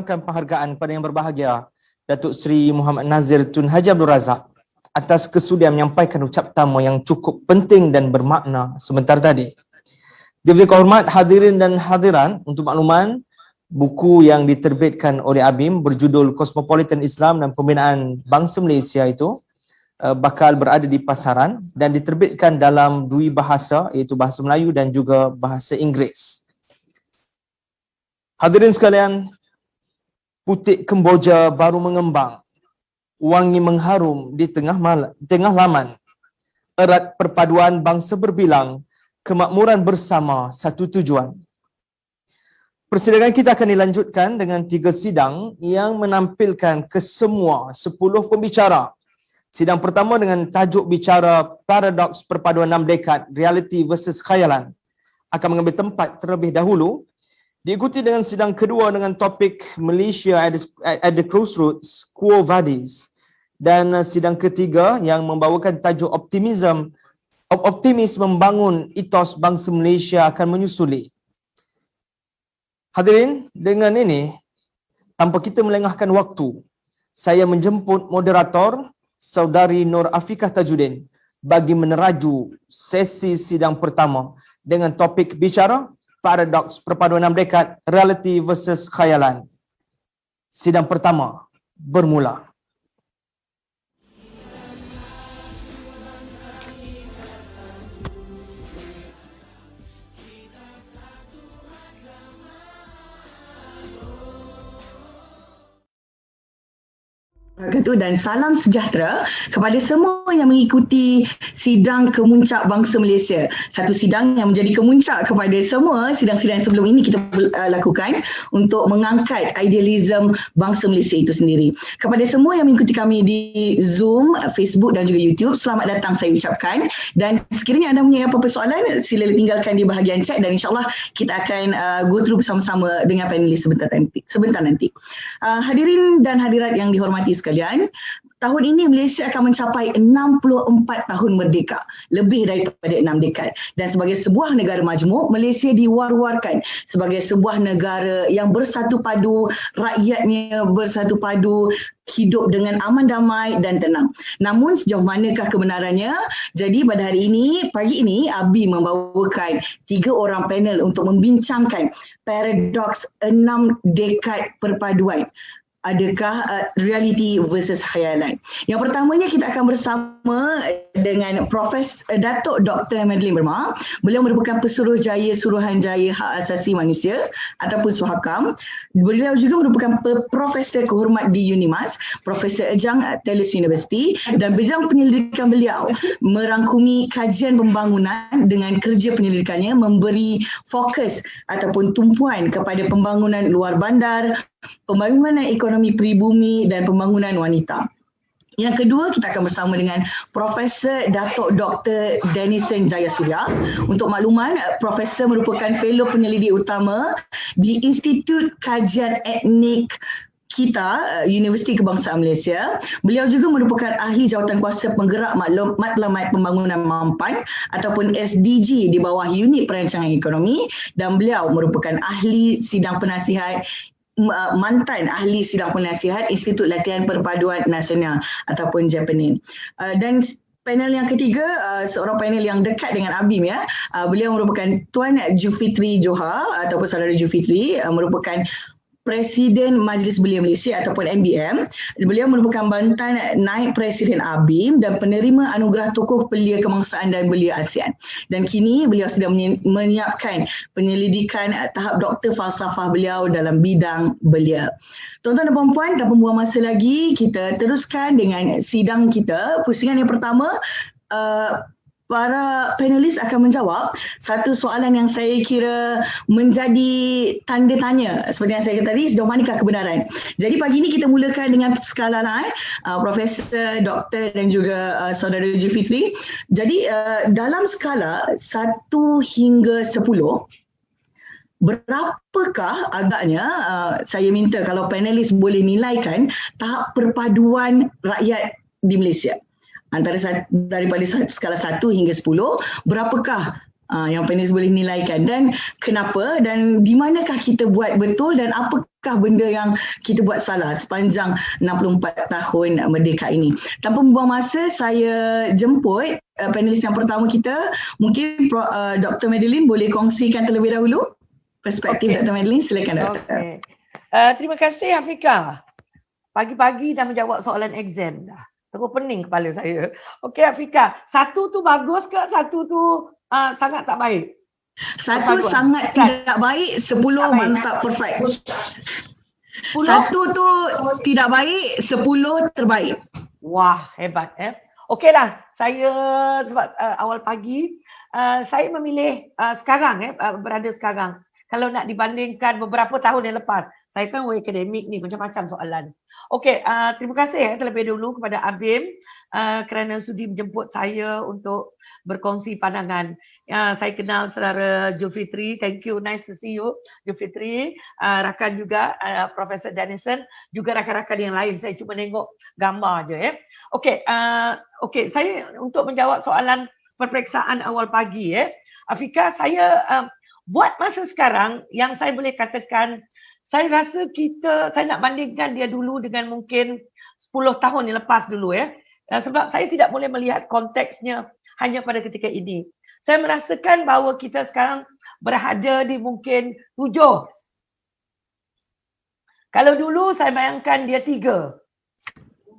memohonkan penghargaan kepada yang berbahagia Datuk Seri Muhammad Nazir Tun Haji Abdul Razak atas kesudian menyampaikan ucap tamu yang cukup penting dan bermakna sebentar tadi. Diberi hormat hadirin dan hadiran, untuk makluman, buku yang diterbitkan oleh ABIM berjudul Cosmopolitan Islam dan Pembinaan Bangsa Malaysia itu bakal berada di pasaran dan diterbitkan dalam dua bahasa, iaitu bahasa Melayu dan juga bahasa Inggeris. Hadirin sekalian, putik kemboja baru mengembang, wangi mengharum di tengah laman. Erat perpaduan bangsa berbilang, kemakmuran bersama satu tujuan. Persidangan kita akan dilanjutkan dengan 3 sidang yang menampilkan kesemua 10 pembicara. Sidang pertama dengan tajuk bicara Paradoks Perpaduan 6 Dekad, Reality versus Khayalan, akan mengambil tempat terlebih dahulu. Diikuti dengan sidang kedua dengan topik Malaysia at the Crossroads, Quo Vadis. Dan sidang ketiga yang membawakan tajuk optimis membangun etos bangsa Malaysia akan menyusuli. Hadirin, dengan ini, tanpa kita melengahkan waktu, saya menjemput moderator Saudari Nur Afiqah Tajuddin bagi meneraju sesi sidang pertama dengan topik bicara Paradoks Perpaduan 6 Dekad, Reality versus Khayalan. Sidang pertama bermula. Dan salam sejahtera kepada semua yang mengikuti sidang kemuncak bangsa Malaysia. Satu sidang yang menjadi kemuncak kepada semua sidang-sidang sebelum ini kita lakukan untuk mengangkat idealism bangsa Malaysia itu sendiri. Kepada semua yang mengikuti kami di Zoom, Facebook dan juga YouTube, selamat datang saya ucapkan. Dan sekiranya anda punya apa-apa soalan, sila tinggalkan di bahagian chat dan insyaAllah kita akan go through bersama-sama dengan panelis sebentar nanti. Hadirin dan hadirat yang dihormati sekalian, tahun ini Malaysia akan mencapai 64 tahun merdeka, lebih daripada 6 dekad. Dan sebagai sebuah negara majmuk, Malaysia diwar-warkan sebagai sebuah negara yang bersatu padu, rakyatnya bersatu padu, hidup dengan aman, damai dan tenang. Namun sejauh manakah kebenarannya? Jadi pada hari ini, pagi ini, Abi membawakan 3 orang panel untuk membincangkan paradoks 6 dekad perpaduan. Adakah reality versus khayalan? Yang pertamanya kita akan bersama dengan Datuk Dr. Madeline Berma. Beliau merupakan Pesuruhjaya Suruhanjaya Hak Asasi Manusia ataupun Suhakam. Beliau juga merupakan Profesor Kehormat di UNIMAS, Profesor Ejang Teles University, dan bidang penyelidikan beliau merangkumi kajian pembangunan dengan kerja penyelidikannya memberi fokus ataupun tumpuan kepada pembangunan luar bandar, pembangunan ekonomi peribumi dan pembangunan wanita. Yang kedua, kita akan bersama dengan Profesor Datuk Dr. Denison Jayasuriya. Untuk makluman, Profesor merupakan Fellow Penyelidik Utama di Institut Kajian Etnik kita, Universiti Kebangsaan Malaysia. Beliau juga merupakan ahli jawatankuasa penggerak Matlamat Pembangunan Mampan ataupun SDG di bawah Unit Perancangan Ekonomi, dan beliau merupakan ahli sidang penasihat mantan ahli sidang penasihat Institut Latihan Perpaduan Nasional ataupun Japanin. Dan panel yang ketiga, seorang panel yang dekat dengan Abim ya. Beliau merupakan Tuan Jufitri Johar ataupun Saudara Jufitri, merupakan Presiden Majlis Belia Malaysia ataupun MBM. Beliau merupakan mantan Naib Presiden ABIM dan penerima anugerah tokoh belia kebangsaan dan belia ASEAN. Dan kini beliau sedang menyiapkan penyelidikan tahap doktor falsafah beliau dalam bidang belia. Tuan-tuan dan puan-puan, tanpa membuang masa lagi, kita teruskan dengan sidang kita. Pusingan yang pertama, para panelis akan menjawab satu soalan yang saya kira menjadi tanda tanya seperti yang saya kata tadi, sejauh manakah kebenaran. Jadi pagi ini kita mulakan dengan skala naik, Profesor, Doktor dan juga Saudara Jufitri. Jadi dalam skala 1 hingga 10, berapakah agaknya, saya minta kalau panelis boleh nilaikan tahap perpaduan rakyat di Malaysia? Daripada skala 1 hingga 10, berapakah yang panelis boleh nilaikan dan kenapa dan di manakah kita buat betul dan apakah apakah benda yang kita buat salah sepanjang 64 tahun merdeka ini. Tanpa membuang masa, saya jemput panelis yang pertama kita. Mungkin Dr. Madeline boleh kongsikan terlebih dahulu perspektif Dr. Madeline. Silakan Dr. Okey. Terima kasih Afika. Pagi-pagi dah menjawab soalan exam dah. Terus pening kepala saya. Okey Afika, satu tu bagus ke satu tu sangat tak baik? Satu sangat tidak baik, 10 mantap perfect. Satu tu tidak baik, 10 terbaik. Wah, hebat Okeylah, saya sebab awal pagi saya memilih sekarang berada sekarang. Kalau nak dibandingkan beberapa tahun yang lepas, saya kan akademik ni macam-macam soalan. Okey, terima kasih terlebih dulu kepada Abim kerana sudi menjemput saya untuk berkongsi pandangan. Saya kenal saudara Julfitri. Thank you, nice to see you Julfitri. Rakan juga Profesor Dennison, juga rakan-rakan yang lain. Saya cuma tengok gambar je Okey, saya untuk menjawab soalan peperiksaan awal pagi Afika, saya buat masa sekarang yang saya boleh katakan, saya rasa saya nak bandingkan dia dulu dengan mungkin 10 tahun yang lepas dulu sebab saya tidak boleh melihat konteksnya hanya pada ketika ini. Saya merasakan bahawa kita sekarang berada di mungkin 7. Kalau dulu saya bayangkan dia 3.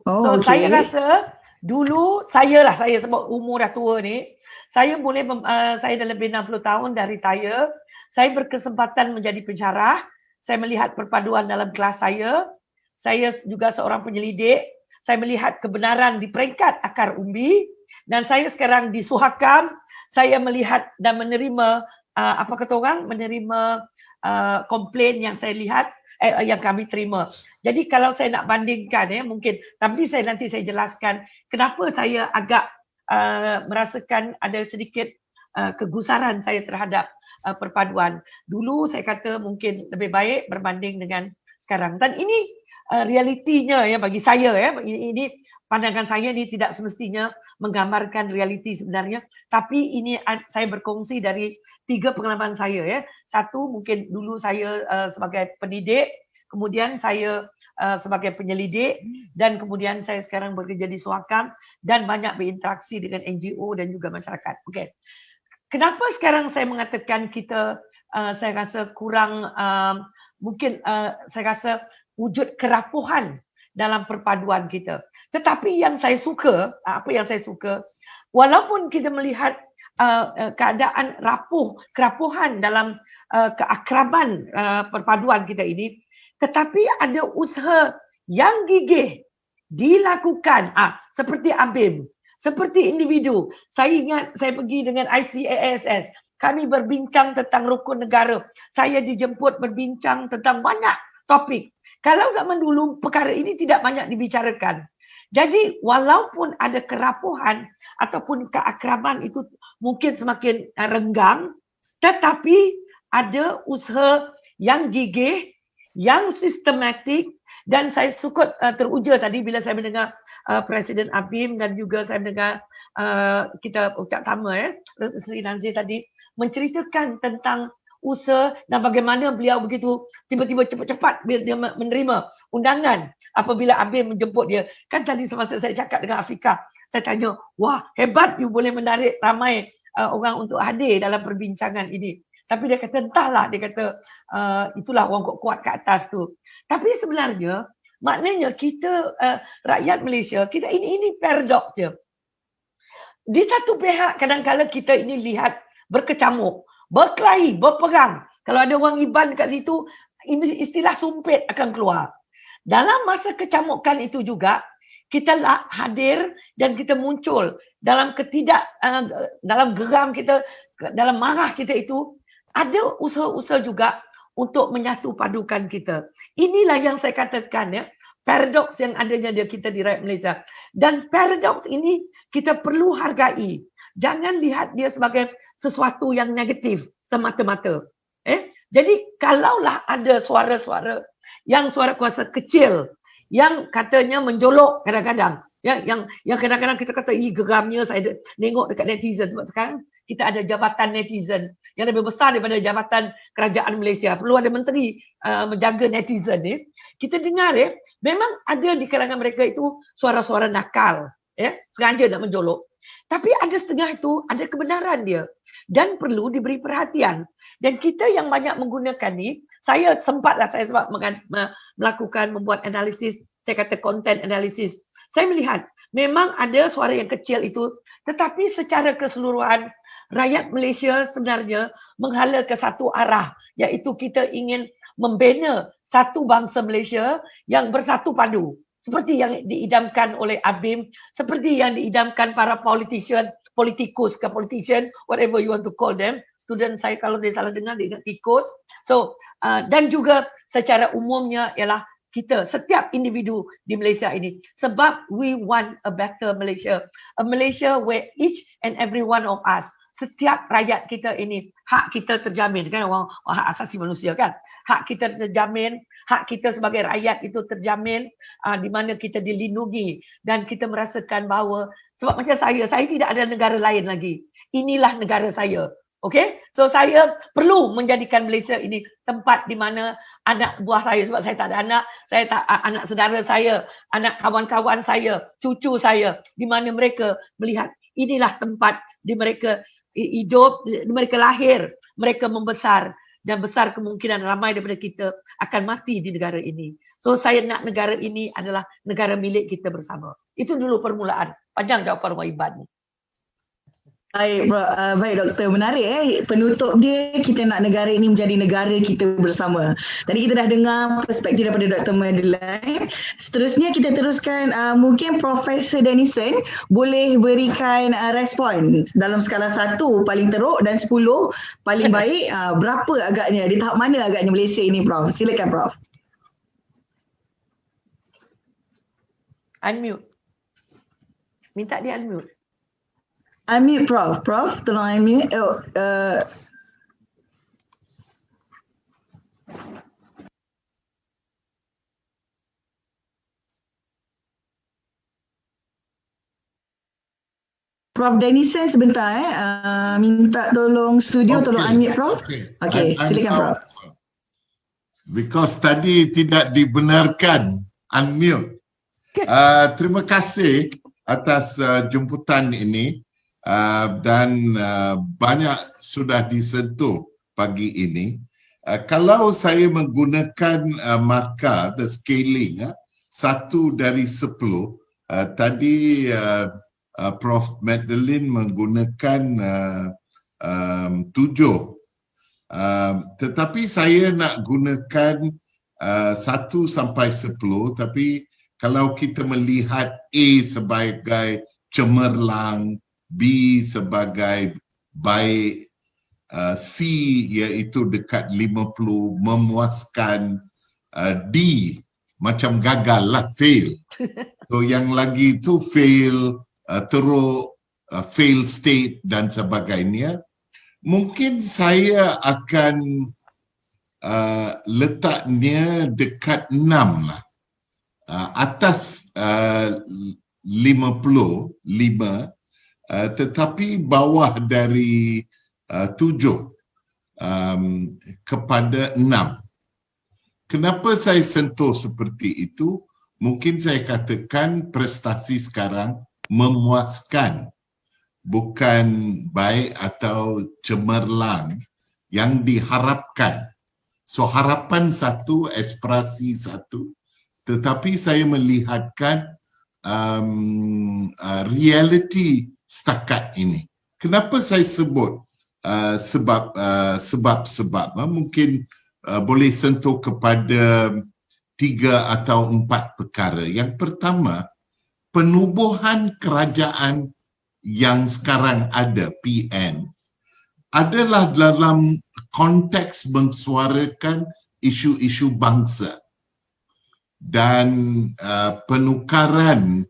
So saya rasa dulu saya sebab umur dah tua ni, saya dah lebih 60 tahun dah retire. Saya berkesempatan menjadi pensyarah. Saya melihat perpaduan dalam kelas saya. Saya juga seorang penyelidik. Saya melihat kebenaran di peringkat akar umbi. Dan saya sekarang di Suhakam. Saya melihat dan menerima menerima komplain yang saya lihat yang kami terima. Jadi kalau saya nak bandingkan mungkin, tapi nanti saya jelaskan kenapa saya agak merasakan ada sedikit kegusaran saya terhadap perpaduan. Dulu saya kata mungkin lebih baik berbanding dengan sekarang. Dan ini realitinya bagi saya ini pandangan saya ni tidak semestinya menggambarkan realiti sebenarnya, tapi ini saya berkongsi dari 3 pengalaman saya Satu, mungkin dulu saya sebagai pendidik, kemudian saya sebagai penyelidik, dan kemudian saya sekarang bekerja di Suhakam dan banyak berinteraksi dengan NGO dan juga masyarakat. Okey. Kenapa sekarang saya mengatakan kita saya rasa kurang mungkin saya rasa wujud kerapuhan dalam perpaduan kita. Tetapi yang saya suka, walaupun kita melihat keadaan kerapuhan dalam keakraban perpaduan kita ini, tetapi ada usaha yang gigih dilakukan seperti Abim, seperti individu. Saya ingat saya pergi dengan ICASS, kami berbincang tentang rukun negara. Saya dijemput berbincang tentang banyak topik. Kalau zaman dulu perkara ini tidak banyak dibicarakan. Jadi walaupun ada kerapuhan ataupun keakraban itu mungkin semakin renggang, tetapi ada usaha yang gigih, yang sistematik, dan saya cukup teruja tadi bila saya mendengar Presiden Abim dan juga saya mendengar kita ucap sama Sri Nazir tadi menceritakan tentang usaha dan bagaimana beliau begitu tiba-tiba cepat-cepat dia menerima undangan apabila Abim menjemput dia. Kan tadi semasa saya cakap dengan Afika, saya tanya, wah hebat you boleh menarik ramai orang untuk hadir dalam perbincangan ini. Tapi dia kata, entahlah, dia kata itulah orang kuat-kuat kat atas tu. Tapi sebenarnya, maknanya kita rakyat Malaysia, kita ini paradoks je. Di satu pihak kadang-kadang kita ini lihat berkecamuk, berkelahi, berperang. Kalau ada orang Iban kat situ, istilah sumpit akan keluar. Dalam masa kecamukan itu juga, kita hadir dan kita muncul dalam dalam geram kita, dalam marah kita itu, ada usaha-usaha juga untuk menyatu padukan kita. Inilah yang saya katakan paradoks yang adanya kita di rakyat Malaysia. Dan paradoks ini kita perlu hargai. Jangan lihat dia sebagai sesuatu yang negatif semata-mata. Jadi kalaulah ada suara-suara yang suara kuasa kecil yang katanya menjolok kadang-kadang, Yang kadang-kadang kita kata, geramnya saya tengok dekat netizen, sebab sekarang kita ada jabatan netizen yang lebih besar daripada jabatan kerajaan Malaysia. Perlu ada menteri menjaga netizen ni. Kita dengar memang ada di kalangan mereka itu suara-suara nakal, sengaja nak menjolok. Tapi ada setengah itu ada kebenaran dia dan perlu diberi perhatian. Dan kita yang banyak menggunakan ni, saya sebab membuat analisis, saya kata content analysis. Saya melihat memang ada suara yang kecil itu, tetapi secara keseluruhan rakyat Malaysia sebenarnya menghala ke satu arah, iaitu kita ingin membina satu bangsa Malaysia yang bersatu padu. Seperti yang diidamkan oleh ABIM, seperti yang diidamkan para politician, whatever you want to call them. Student saya kalau dia salah dengar, dia ingat tikus. So, dan juga secara umumnya ialah kita, setiap individu di Malaysia ini. Sebab we want a better Malaysia. A Malaysia where each and every one of us, setiap rakyat kita ini, hak kita terjamin. Kan orang hak asasi manusia kan. Hak kita terjamin, hak kita sebagai rakyat itu terjamin, di mana kita dilindungi. Dan kita merasakan bahawa, sebab macam saya tidak ada negara lain lagi. Inilah negara saya. Okay, so saya perlu menjadikan Malaysia ini tempat di mana anak buah saya, sebab saya tak ada anak, anak saudara saya, anak kawan-kawan saya, cucu saya, di mana mereka melihat inilah tempat di mereka hidup, mereka lahir, mereka membesar, dan besar kemungkinan ramai daripada kita akan mati di negara ini. So saya nak negara ini adalah negara milik kita bersama. Itu dulu permulaan. Panjang jawapan Rumah Iban ni. Baik, baik Doktor, menarik penutup dia, kita nak negara ini menjadi negara kita bersama. Tadi kita dah dengar perspektif daripada Dr. Madeline. Seterusnya kita teruskan, mungkin Profesor Dennison boleh berikan respon dalam skala 1 paling teruk dan 10 paling baik. Berapa agaknya, di tahap mana agaknya Malaysia ini, Prof? Silakan, Prof. Unmute. Minta dia unmute. Unmute, Prof. Prof, tolong unmute. Prof Dennison sebentar minta tolong studio, tolong unmute, Prof. Okey, silakan, Prof. Because tadi tidak dibenarkan unmute. Terima kasih atas jemputan ini. Dan banyak sudah disentuh pagi ini. Kalau saya menggunakan markah, the scaling, 1 dari 10, tadi Prof Madeline menggunakan 7. Tetapi saya nak gunakan 1 sampai 10, tapi kalau kita melihat A sebagai cemerlang, B sebagai baik, C iaitu dekat 50, memuaskan, D macam gagal lah, fail. So yang lagi itu fail, teruk, fail state dan sebagainya. Mungkin saya akan letaknya dekat 6 lah. Atas 55, tetapi bawah dari 7 kepada 6. Kenapa saya sentuh seperti itu? Mungkin saya katakan prestasi sekarang memuaskan, bukan baik atau cemerlang yang diharapkan. So harapan satu, aspirasi satu, tetapi saya melihatkan reality setakat ini. Kenapa saya sebut sebab-sebab? Mungkin boleh sentuh kepada 3 atau 4 perkara. Yang pertama, penubuhan kerajaan yang sekarang ada, PN, adalah dalam konteks mensuarakan isu-isu bangsa dan penukaran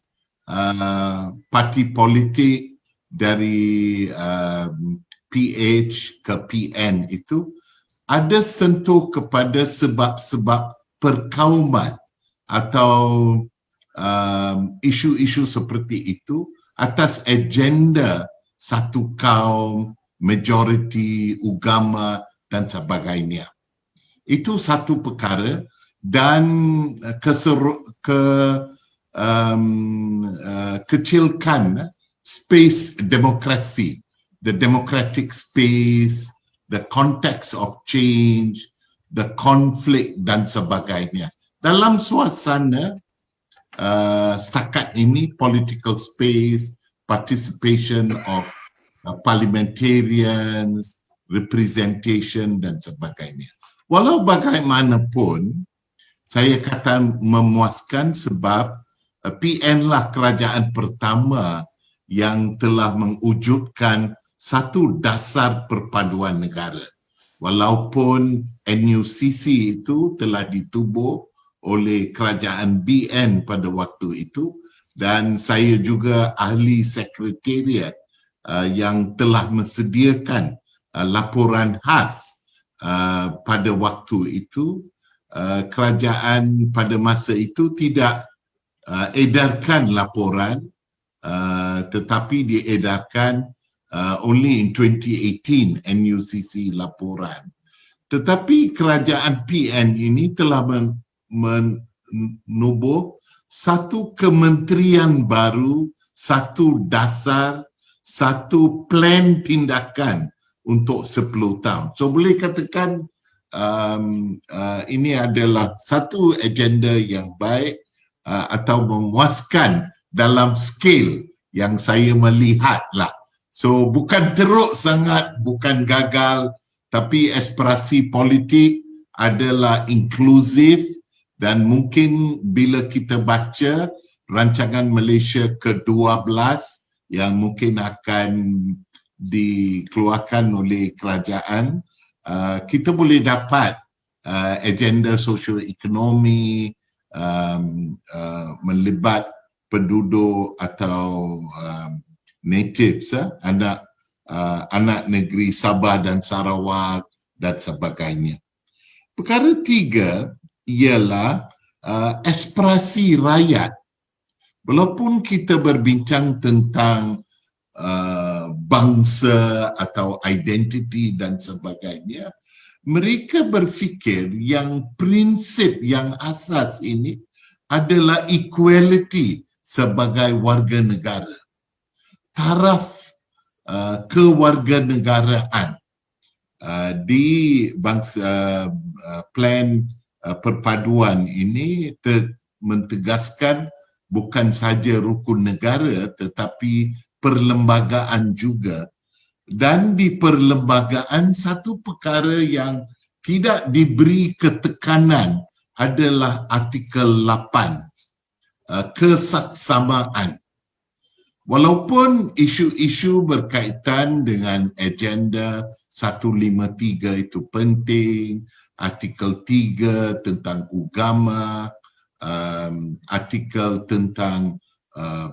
parti politik dari PH ke PN itu ada sentuh kepada sebab-sebab perkauman atau isu-isu seperti itu atas agenda satu kaum, majoriti, agama dan sebagainya. Itu satu perkara, dan kecilkan space demokrasi, the democratic space, the context of change, the conflict dan sebagainya. Dalam suasana setakat ini, political space, participation of parliamentarians, representation dan sebagainya. Walau bagaimanapun, saya kata memuaskan sebab PN lah kerajaan pertama yang telah mewujudkan satu dasar perpaduan negara. Walaupun NUCC itu telah ditubuh oleh kerajaan BN pada waktu itu, dan saya juga ahli sekretariat yang telah mesediakan laporan khas pada waktu itu. Kerajaan pada masa itu tidak edarkan laporan, tetapi diedarkan only in 2018 NUCC laporan. Tetapi kerajaan PN ini telah menubuh satu kementerian baru, satu dasar, satu plan tindakan untuk 10 tahun. So boleh katakan ini adalah satu agenda yang baik atau memuaskan dalam scale yang saya melihatlah. So bukan teruk sangat, bukan gagal, tapi aspirasi politik adalah inklusif, dan mungkin bila kita baca rancangan Malaysia ke-12 yang mungkin akan dikeluarkan oleh kerajaan, kita boleh dapat agenda sosioekonomi, melibat penduduk atau natives, anak negeri Sabah dan Sarawak dan sebagainya. Perkara tiga ialah aspirasi rakyat. Walaupun kita berbincang tentang bangsa atau identiti dan sebagainya, mereka berfikir yang prinsip yang asas ini adalah equality sebagai warga negara. Taraf kewarganegaraan di bangsa plan perpaduan ini mentegaskan bukan saja rukun negara tetapi perlembagaan juga. Dan di perlembagaan satu perkara yang tidak diberi ketekanan adalah artikel 8, kesaksamaan. Walaupun isu-isu berkaitan dengan agenda 153 itu penting, artikel 3 tentang agama, artikel tentang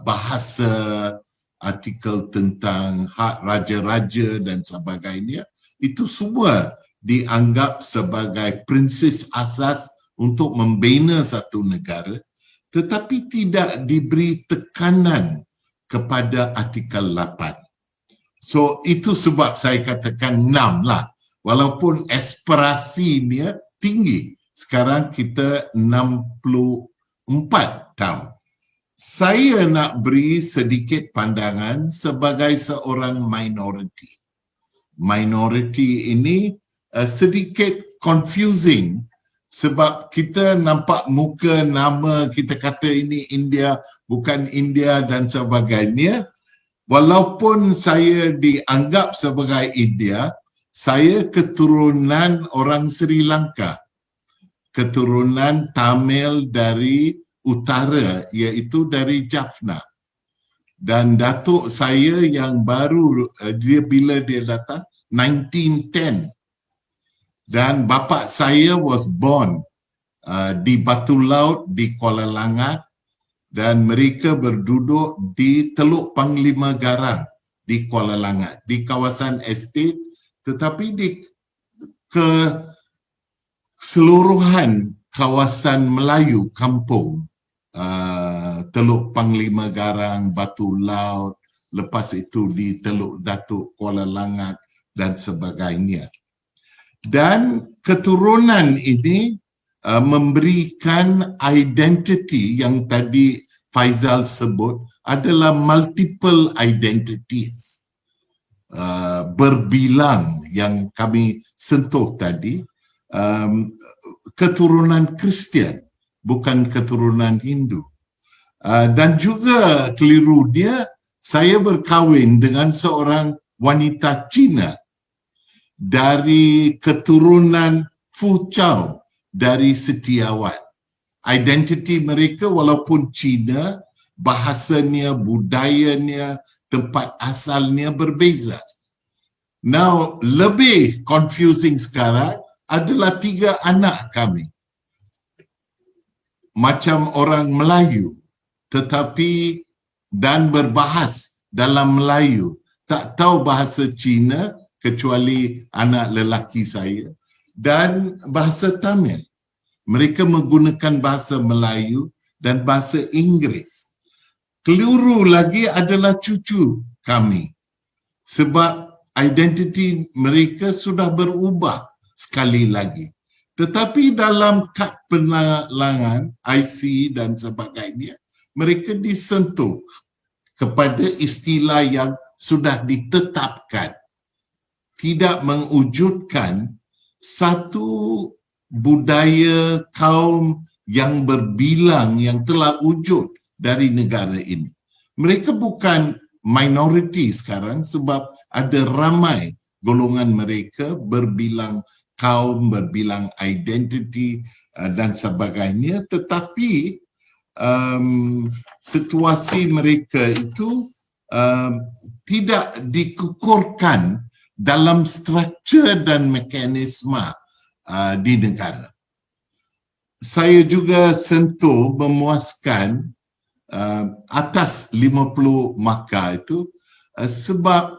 bahasa, artikel tentang hak raja-raja dan sebagainya, itu semua dianggap sebagai prinsip asas untuk membina satu negara, tetapi tidak diberi tekanan kepada artikel 8. So itu sebab saya katakan 6 lah. Walaupun aspirasinya tinggi. Sekarang kita 64 tahun. Saya nak beri sedikit pandangan sebagai seorang minoriti. Minoriti ini sedikit confusing sebab kita nampak muka, nama, kita kata ini India, bukan India dan sebagainya. Walaupun saya dianggap sebagai India, saya keturunan orang Sri Lanka. Keturunan Tamil dari utara, iaitu dari Jaffna. Dan datuk saya yang baru, bila dia datang, 1910. Dan bapa saya was born di Batu Laut di Kuala Langat, dan mereka berduduk di Teluk Panglima Garang di Kuala Langat, di kawasan estate, tetapi di keseluruhan kawasan Melayu kampung Teluk Panglima Garang, Batu Laut, lepas itu di Teluk Datuk Kuala Langat dan sebagainya. Dan keturunan ini memberikan identity yang tadi Faizal sebut adalah multiple identities. Berbilang yang kami sentuh tadi, keturunan Kristian, bukan keturunan Hindu. Dan juga keliru dia, saya berkahwin dengan seorang wanita Cina dari keturunan Fu Chao dari Setiawan. Identiti mereka walaupun Cina, bahasanya, budayanya, tempat asalnya berbeza. Now, lebih confusing sekarang adalah 3 anak kami. Macam orang Melayu, tetapi dan berbahas dalam Melayu. Tak tahu bahasa Cina kecuali anak lelaki saya dan bahasa Tamil. Mereka menggunakan bahasa Melayu dan bahasa Inggeris. Keliru lagi adalah cucu kami. Sebab identiti mereka sudah berubah sekali lagi. Tetapi dalam kad penalangan, IC dan sebagainya, mereka disentuh kepada istilah yang sudah ditetapkan. Tidak mewujudkan satu budaya kaum yang berbilang yang telah wujud dari negara ini. Mereka bukan minoriti sekarang sebab ada ramai golongan mereka berbilang kaum, berbilang identiti dan sebagainya, tetapi situasi mereka itu tidak dikukurkan dalam struktur dan mekanisme di negara. Saya juga sentuh memuaskan atas 50 markah itu sebab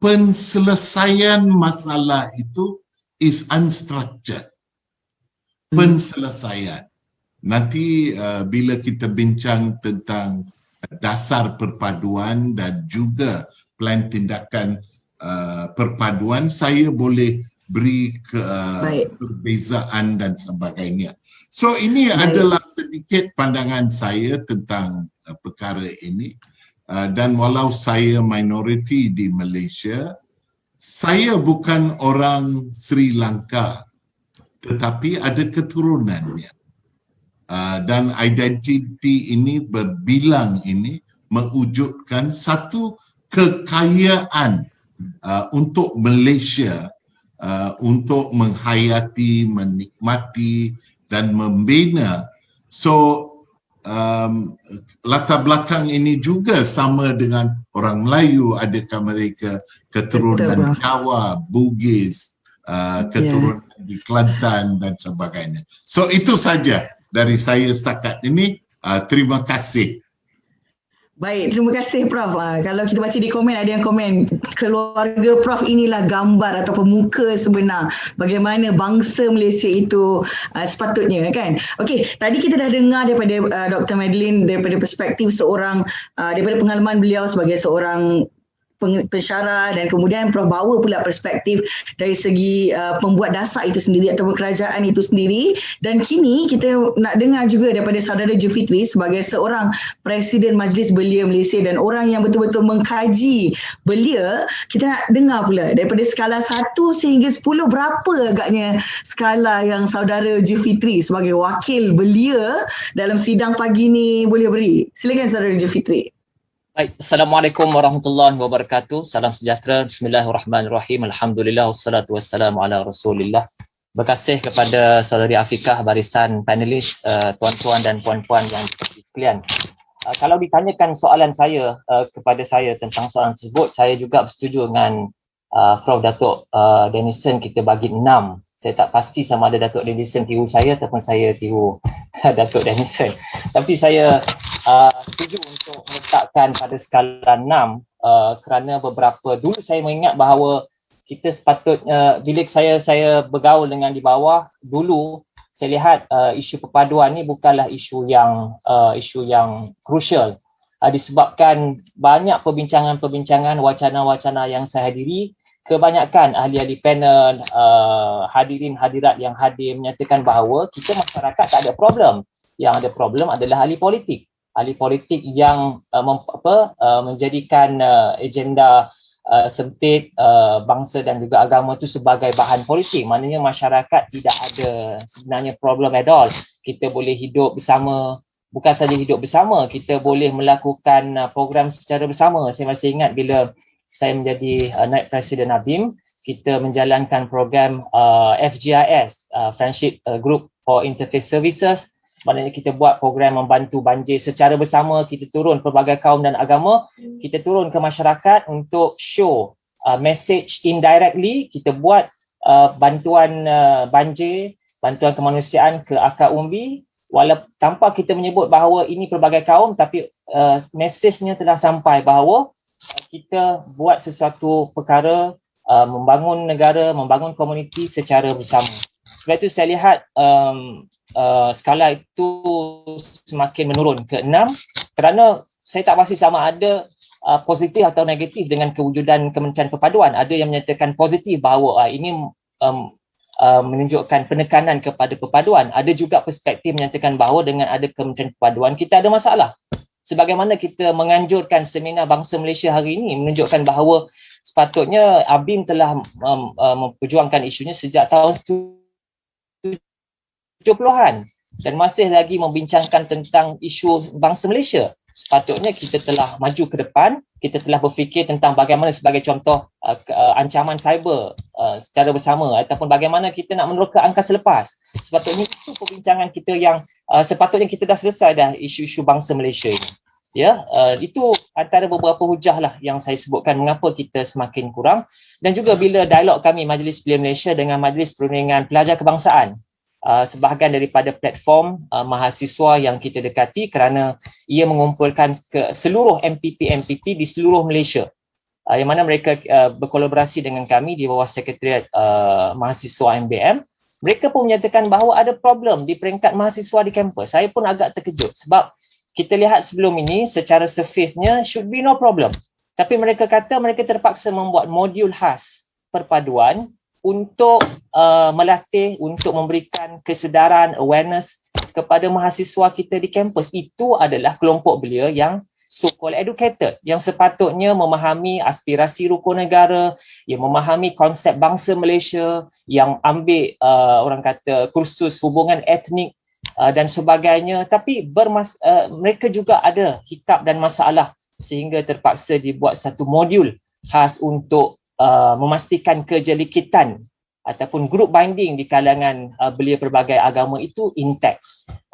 penselesaian masalah itu is unstructured. Penselesaian. Nanti bila kita bincang tentang dasar perpaduan dan juga plan tindakan perpaduan, saya boleh beri perbezaan dan sebagainya. So ini adalah sedikit pandangan saya tentang perkara ini. Dan walau saya minoriti di Malaysia, saya bukan orang Sri Lanka, tetapi ada keturunannya. Dan identiti ini berbilang ini mewujudkan satu kekayaan untuk Malaysia, untuk menghayati, menikmati dan membina. So latar belakang ini juga sama dengan orang Melayu. Adakah mereka keturunan Jawa, Bugis, keturunan di Kelantan dan sebagainya. So itu saja dari saya setakat ini. Terima kasih. Baik, terima kasih Prof. Kalau kita baca di komen, ada yang komen, keluarga Prof inilah gambar atau muka sebenar bagaimana bangsa Malaysia itu sepatutnya, kan? Okey, tadi kita dah dengar daripada Dr. Madeline daripada perspektif seorang, daripada pengalaman beliau sebagai seorang pensyarah, dan kemudian Prof bawa pula perspektif dari segi pembuat dasar itu sendiri atau kerajaan itu sendiri, dan kini kita nak dengar juga daripada saudara Zulfikri sebagai seorang Presiden Majlis Belia Malaysia dan orang yang betul-betul mengkaji belia. Kita nak dengar pula daripada skala 1 sehingga 10, berapa agaknya skala yang saudara Zulfikri sebagai wakil belia dalam sidang pagi ni boleh beri. Silakan saudara Zulfikri. Baik, Assalamualaikum warahmatullahi wabarakatuh. Salam sejahtera. Bismillahirrahmanirrahim. Alhamdulillah wassalatu wassalamu ala Rasulillah. Terima kasih kepada saudari Afikah, barisan panelis, tuan-tuan dan puan-puan yang diperhati sekalian. Kalau ditanyakan soalan saya kepada saya tentang soalan tersebut, saya juga bersetuju dengan Prof Datuk Dennison, kita bagi 6. Saya tak pasti sama ada Datuk Dennison tiru saya ataupun saya tiru Datuk Dennison. Tapi saya setuju untuk meletakkan pada skala 6 kerana beberapa, dulu saya mengingat bahawa kita sepatutnya, bila saya bergaul dengan di bawah, dulu saya lihat isu perpaduan ni bukanlah isu yang crucial. Disebabkan banyak perbincangan-perbincangan, wacana-wacana yang saya hadiri, kebanyakan ahli-ahli panel, hadirin hadirat yang hadir menyatakan bahawa kita masyarakat tak ada problem. Yang ada problem adalah ahli politik. Ahli politik yang menjadikan agenda sempit bangsa dan juga agama itu sebagai bahan politik. Maknanya masyarakat tidak ada sebenarnya problem at all. Kita boleh hidup bersama, bukan saja hidup bersama, kita boleh melakukan program secara bersama. Saya masih ingat bila saya menjadi naib presiden ABIM, kita menjalankan program FGIS, Friendship Group for Interfaith Services. Maknanya kita buat program membantu banjir secara bersama, kita turun pelbagai kaum dan agama, kita turun ke masyarakat untuk show message indirectly, kita buat bantuan banjir, bantuan kemanusiaan ke akar umbi, walaupun tanpa kita menyebut bahawa ini pelbagai kaum, tapi message-nya telah sampai bahawa kita buat sesuatu perkara, membangun negara, membangun komuniti secara bersama. Sebab itu saya lihat skala itu semakin menurun ke 6 kerana saya tak pasti sama ada positif atau negatif dengan kewujudan Kementerian Perpaduan. Ada yang menyatakan positif bahawa ini menunjukkan penekanan kepada perpaduan. Ada juga perspektif menyatakan bahawa dengan ada Kementerian Perpaduan kita ada masalah. Sebagaimana kita menganjurkan seminar Bangsa Malaysia hari ini menunjukkan bahawa sepatutnya ABIM telah memperjuangkan isunya sejak tahun 70-an dan masih lagi membincangkan tentang isu bangsa Malaysia. Sepatutnya kita telah maju ke depan, kita telah berfikir tentang bagaimana sebagai contoh ancaman cyber secara bersama ataupun bagaimana kita nak meneroka angkasa lepas. Sepatutnya itu perbincangan kita yang sepatutnya kita dah selesai dah isu-isu bangsa Malaysia ini. Ya, itu antara beberapa hujah lah yang saya sebutkan mengapa kita semakin kurang, dan juga bila dialog kami Majlis Belia Malaysia dengan Majlis Perundingan Pelajar Kebangsaan, sebahagian daripada platform mahasiswa yang kita dekati kerana ia mengumpulkan ke seluruh MPP di seluruh Malaysia, yang mana mereka berkolaborasi dengan kami di bawah Sekretariat Mahasiswa MBM. Mereka pun menyatakan bahawa ada problem di peringkat mahasiswa di kampus. Saya pun agak terkejut sebab kita lihat sebelum ini secara surface-nya should be no problem. Tapi mereka kata mereka terpaksa membuat modul khas perpaduan untuk melatih, untuk memberikan kesedaran, awareness kepada mahasiswa kita di kampus. Itu adalah kelompok belia yang so-called educated, yang sepatutnya memahami aspirasi rukun negara, yang memahami konsep bangsa Malaysia, yang ambil orang kata kursus hubungan etnik dan sebagainya. Tapi mereka juga ada hikap dan masalah sehingga terpaksa dibuat satu modul khas untuk memastikan kejelikitan ataupun group binding di kalangan belia pelbagai agama itu intact.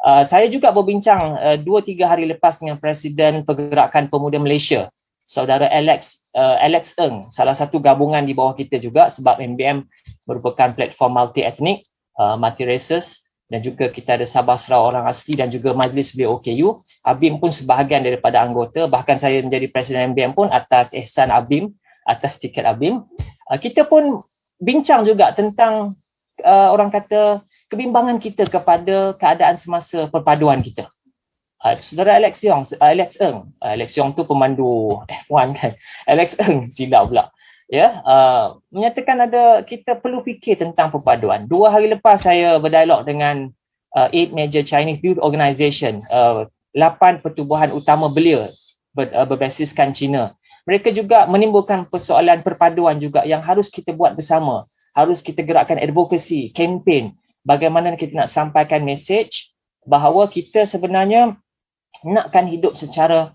Saya juga berbincang 2-3 hari lepas dengan Presiden Pergerakan Pemuda Malaysia, Saudara Alex Ng, salah satu gabungan di bawah kita juga sebab MBM merupakan platform multi-etnik, multi-races, dan juga kita ada Sabah Sarawak orang asli dan juga Majlis Belia OKU. ABIM pun sebahagian daripada anggota, bahkan saya menjadi Presiden MBM pun atas ihsan ABIM, atas tiket ABIM. Kita pun bincang juga tentang orang kata kebimbangan kita kepada keadaan semasa perpaduan kita. Saudara Alex Ng tu pemandu F1 kan. Alex Ng silap pula. Ya, menyatakan kita perlu fikir tentang perpaduan. 2 hari lepas saya berdialog dengan 8 major Chinese youth organisation, 8 pertubuhan utama belia berbasiskan Cina. Mereka juga menimbulkan persoalan perpaduan juga yang harus kita buat bersama. Harus kita gerakkan advokasi, kempen. Bagaimana kita nak sampaikan mesej bahawa kita sebenarnya nakkan hidup secara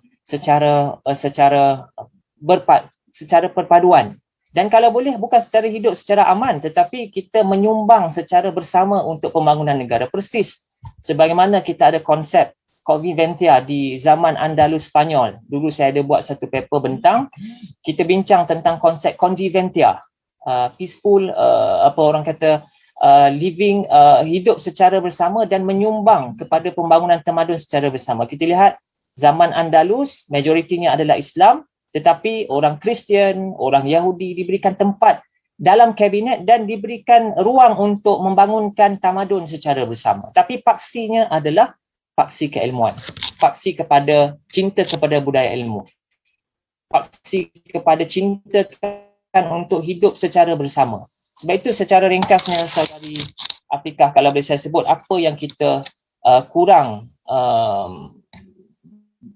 perpaduan. Dan kalau boleh bukan secara hidup secara aman, tetapi kita menyumbang secara bersama untuk pembangunan negara. Persis sebagaimana kita ada konsep Convivencia di zaman Andalus Spanyol. Dulu saya ada buat satu paper bentang, kita bincang tentang konsep Convivencia, peaceful, living, hidup secara bersama dan menyumbang kepada pembangunan tamadun secara bersama. Kita lihat zaman Andalus, majoritinya adalah Islam, tetapi orang Kristian, orang Yahudi diberikan tempat dalam kabinet dan diberikan ruang untuk membangunkan tamadun secara bersama. Tapi paksinya adalah paksi keilmuan, paksi kepada cinta kepada budaya ilmu, paksi kepada cinta untuk hidup secara bersama. Sebab itu secara ringkasnya Saudari Afiqah, kalau boleh saya sebut apa yang kita kurang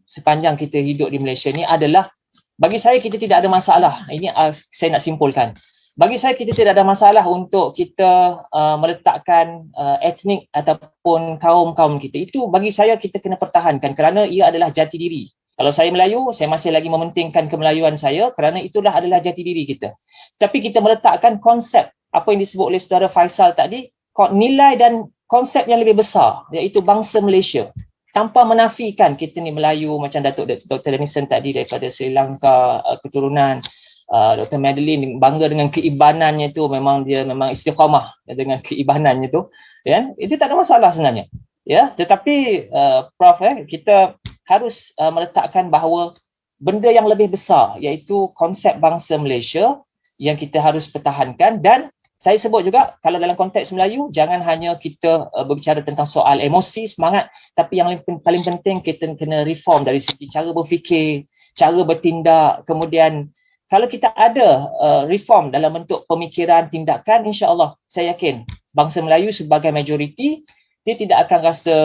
sepanjang kita hidup di Malaysia ni adalah, bagi saya kita tidak ada masalah. Ini saya nak simpulkan. Bagi saya kita tidak ada masalah untuk kita meletakkan etnik ataupun kaum-kaum kita. Itu bagi saya kita kena pertahankan kerana ia adalah jati diri. Kalau saya Melayu, saya masih lagi mementingkan kemelayuan saya kerana itulah adalah jati diri kita. Tapi kita meletakkan konsep apa yang disebut oleh Saudara Faisal tadi, nilai dan konsep yang lebih besar, iaitu bangsa Malaysia. Tanpa menafikan kita ni Melayu, macam Datuk Dr. Denison tadi daripada Sri Lanka, keturunan Dr. Madeline bangga dengan keibanannya tu, memang dia memang istiqamah dengan keibanannya tu, ya. Itu tak ada masalah sebenarnya. Ya, tetapi Prof, kita harus meletakkan bahawa benda yang lebih besar iaitu konsep bangsa Malaysia yang kita harus pertahankan. Dan saya sebut juga kalau dalam konteks Melayu, jangan hanya kita berbicara tentang soal emosi, semangat, tapi yang paling penting kita kena reform dari segi cara berfikir, cara bertindak. Kemudian kalau kita ada reform dalam bentuk pemikiran, tindakan, insya-Allah saya yakin bangsa Melayu sebagai majoriti dia tidak akan rasa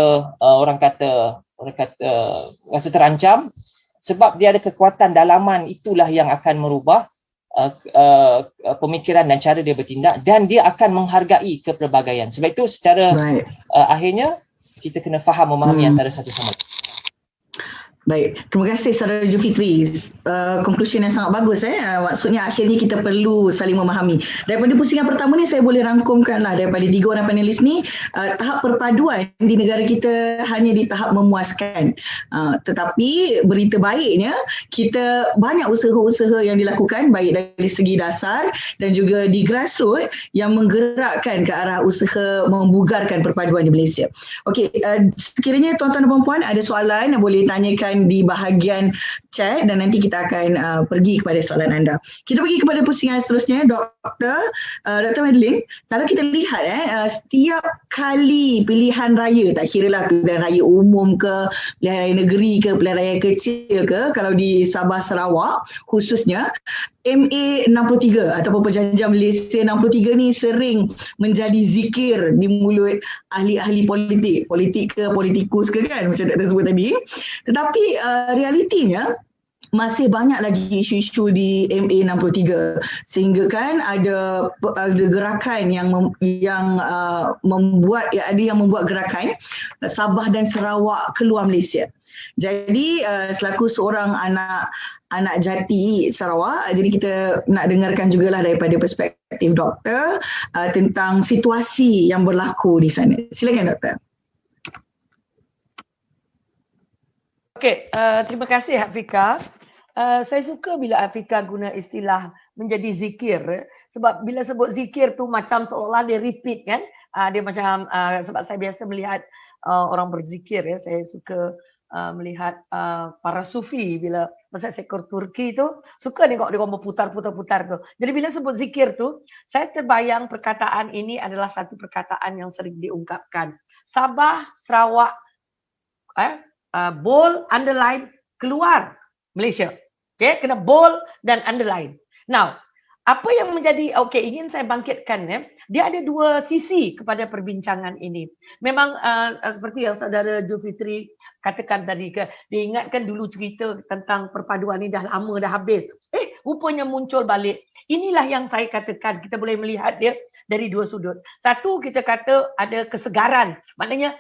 orang kata rasa terancam, sebab dia ada kekuatan dalaman, itulah yang akan merubah pemikiran dan cara dia bertindak, dan dia akan menghargai kepelbagaian. Sebab itu secara akhirnya kita kena faham memahami antara satu sama lain. Baik, terima kasih Saudara Zulfikri. Conclusion yang sangat bagus. Maksudnya akhirnya kita perlu saling memahami. Daripada pusingan pertama ni saya boleh rangkumkanlah daripada 3 orang panelis ni, tahap perpaduan di negara kita hanya di tahap memuaskan. Tetapi berita baiknya kita banyak usaha-usaha yang dilakukan baik dari segi dasar dan juga di grassroots yang menggerakkan ke arah usaha membugarkan perpaduan di Malaysia. Okey, sekiranya tuan-tuan dan puan-puan ada soalan yang boleh tanyakan di bahagian chat dan nanti kita akan pergi kepada soalan anda. Kita pergi kepada pusingan seterusnya, Dr. Madeline. Kalau kita lihat setiap kali pilihan raya, tak kira lah pilihan raya umum ke, pilihan raya negeri ke, pilihan raya kecil ke, kalau di Sabah Sarawak khususnya, MA 63 ataupun Perjanjian Malaysia 63 ni sering menjadi zikir di mulut ahli-ahli politik ke politikus ke kan, macam Dr. sebut tadi. Tetapi realitinya masih banyak lagi isu-isu di MA 63 sehingga kan ada gerakan yang membuat gerakan Sabah dan Sarawak keluar Malaysia. Jadi selaku seorang anak jati Sarawak, jadi kita nak dengarkan jugalah daripada perspektif doktor tentang situasi yang berlaku di sana. Silakan doktor. Okey, terima kasih Afiqah. Saya suka bila Afiqah guna istilah menjadi zikir, sebab bila sebut zikir tu macam seolah dia repeat kan. Dia macam sebab saya biasa melihat orang berzikir ya, saya suka melihat para sufi bila masa sekor Turki tu suka tengok dia orang berputar-putar tu. Jadi bila sebut zikir tu, saya terbayang perkataan ini adalah satu perkataan yang sering diungkapkan. Sabah, Sarawak, bold, underline, keluar Malaysia. Okay, kena bold dan underline. Now, apa yang menjadi, ingin saya bangkitkan dia ada dua sisi kepada perbincangan ini. Memang seperti yang Saudara Zulfikri katakan tadi, dia ingatkan dulu cerita tentang perpaduan ini dah lama dah habis. Rupanya muncul balik. Inilah yang saya katakan, kita boleh melihat dia dari dua sudut. Satu, kita kata ada kesegaran. Maknanya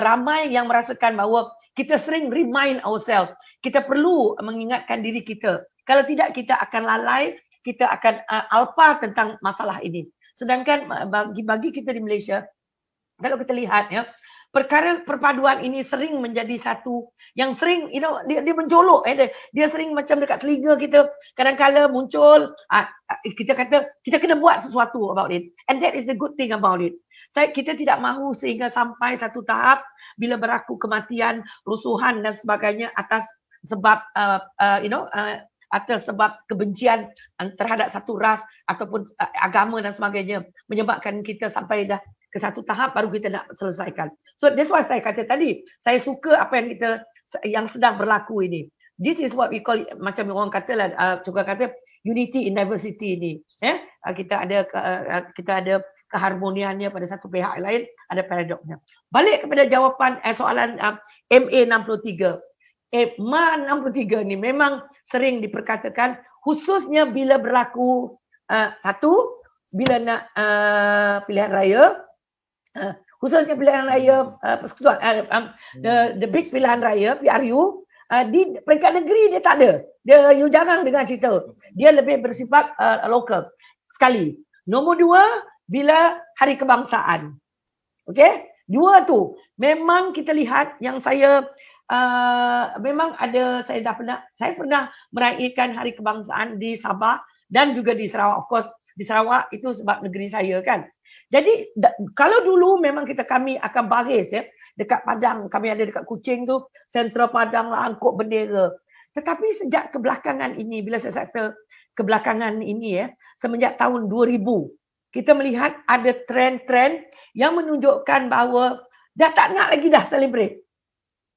ramai yang merasakan bahawa kita sering remind ourselves. Kita perlu mengingatkan diri kita. Kalau tidak, kita akan lalai, kita akan alpa tentang masalah ini. Sedangkan bagi kita di Malaysia, kalau kita lihat ya, perkara perpaduan ini sering menjadi satu yang sering, dia menjolok. Dia sering macam dekat telinga kita. Kadang-kadang muncul, kita kata, kita kena buat sesuatu about it. And that is the good thing about it. Kita tidak mahu sehingga sampai satu tahap bila berlaku kematian, rusuhan dan sebagainya atas sebab atas sebab kebencian terhadap satu ras ataupun agama dan sebagainya, menyebabkan kita sampai dah ke satu tahap baru kita nak selesaikan. So that's why saya kata tadi, saya suka apa yang sedang berlaku ini. This is what we call, macam orang kata lah, juga kata unity in diversity ini. Kita ada keharmoniannya pada satu pihak lain, ada paradoksnya. Balik kepada jawapan soalan MA 63. MA 63 ni memang sering diperkatakan, khususnya bila berlaku satu, bila nak pilihan raya, khususnya pilihan raya persekutuan, the big pilihan raya, PRU, di peringkat negeri dia tak ada. You jangan dengar cerita. Dia lebih bersifat lokal. Sekali. Nombor dua, bila hari kebangsaan. Okey? Dua tu. Memang kita lihat yang saya memang ada, saya pernah meraihkan hari kebangsaan di Sabah dan juga di Sarawak. Of course, di Sarawak itu sebab negeri saya kan. Jadi kalau dulu memang kami akan baris dekat Padang, kami ada dekat Kuching tu, Sentral Padang lah, angkut bendera. Tetapi sejak kebelakangan ini, bila saya kata kebelakangan ini semenjak tahun 2000, kita melihat ada trend-trend yang menunjukkan bahawa dah tak nak lagi dah celebrate.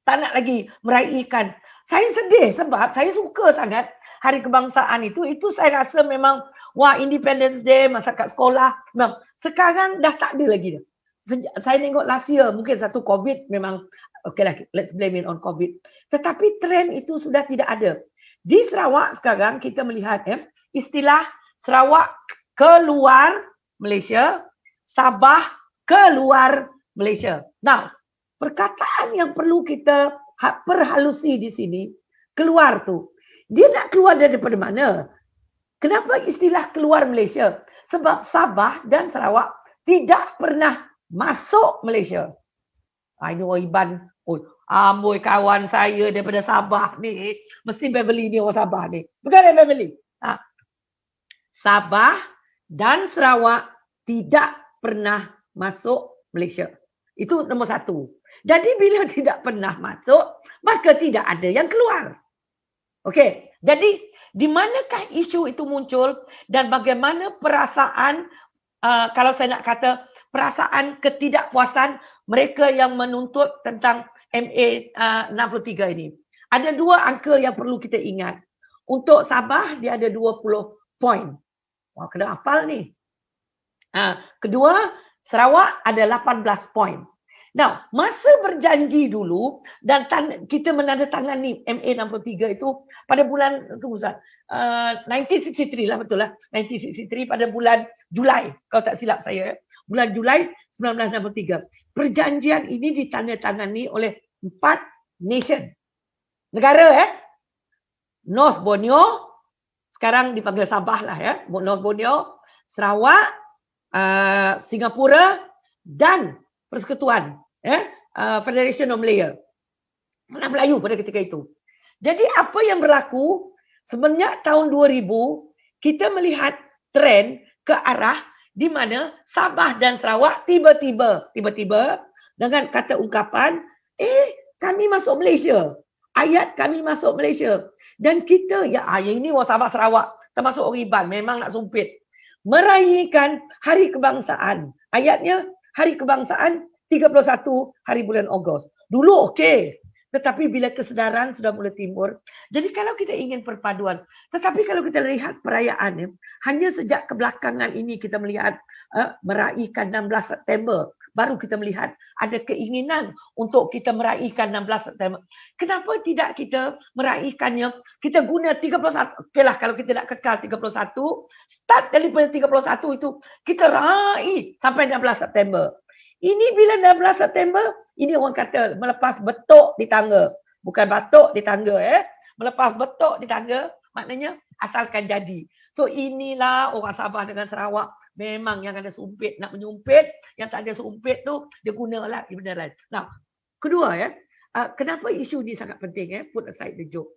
Tak nak lagi meraihkan. Saya sedih sebab saya suka sangat hari kebangsaan itu. Itu saya rasa memang, wah, Independence Day, masa kat sekolah. Memang. Sekarang dah tak ada lagi dah. Saya tengok last year, mungkin satu COVID memang, okay lah, let's blame it on COVID. Tetapi trend itu sudah tidak ada. Di Sarawak sekarang kita melihat istilah Sarawak keluar Malaysia, Sabah keluar Malaysia. Now, perkataan yang perlu kita perhalusi di sini, keluar tu, dia nak keluar daripada mana? Kenapa istilah keluar Malaysia? Sebab Sabah dan Sarawak tidak pernah masuk Malaysia. Ini orang Iban. Amboi kawan saya daripada Sabah ni. Mesti Beverly ni orang Sabah ni. Betul tak Beverly? Sabah dan Sarawak tidak pernah masuk Malaysia. Itu nombor satu. Jadi bila tidak pernah masuk, maka tidak ada yang keluar. Okey. Jadi di manakah isu itu muncul dan bagaimana perasaan, kalau saya nak kata, perasaan ketidakpuasan mereka yang menuntut tentang MA 63 ini. Ada dua angka yang perlu kita ingat. Untuk Sabah, dia ada 20 poin. Wah, kena hafal ni. Kedua, Sarawak ada 18 poin. Now, masa berjanji dulu dan kita menandatangani MA 63 itu pada bulan 1963 lah, betul lah. 1963 pada bulan Julai, kalau tak silap saya. Bulan Julai 1963. Perjanjian ini ditandatangani oleh 4 nation. Negara North Borneo, sekarang dipanggil Sabah lah North Borneo, Sarawak, Singapura dan Persekutuan Federation of Malaya. Mana Melayu pada ketika itu. Jadi apa yang berlaku semenjak tahun 2000, kita melihat trend ke arah di mana Sabah dan Sarawak tiba-tiba dengan kata ungkapan, kami masuk Malaysia. Ayat kami masuk Malaysia. Dan kita, ini orang Sabah Sarawak, termasuk orang Iban, memang nak sumpit. Meraihkan hari kebangsaan. Ayatnya, hari kebangsaan 31 hari bulan Ogos. Dulu okey. Tetapi bila kesedaran sudah mula timbul. Jadi kalau kita ingin perpaduan. Tetapi kalau kita lihat perayaan, hanya sejak kebelakangan ini kita melihat meraihkan 16 September. Baru kita melihat ada keinginan untuk kita meraihkan 16 September. Kenapa tidak kita meraihkannya? Kita guna 31. Okeylah, kalau kita nak kekal 31. Start daripada 31 itu. Kita raih sampai 16 September. Ini bila 16 September, ini orang kata melepas betuk di tangga. Bukan batuk di tangga. Melepas betuk di tangga, maknanya asalkan jadi. So inilah orang Sabah dengan Sarawak. Memang yang ada sumpit, nak menyumpit. Yang tak ada sumpit tu, dia gunalah kebenaran. Nah, kedua kenapa isu ni sangat penting put aside the joke.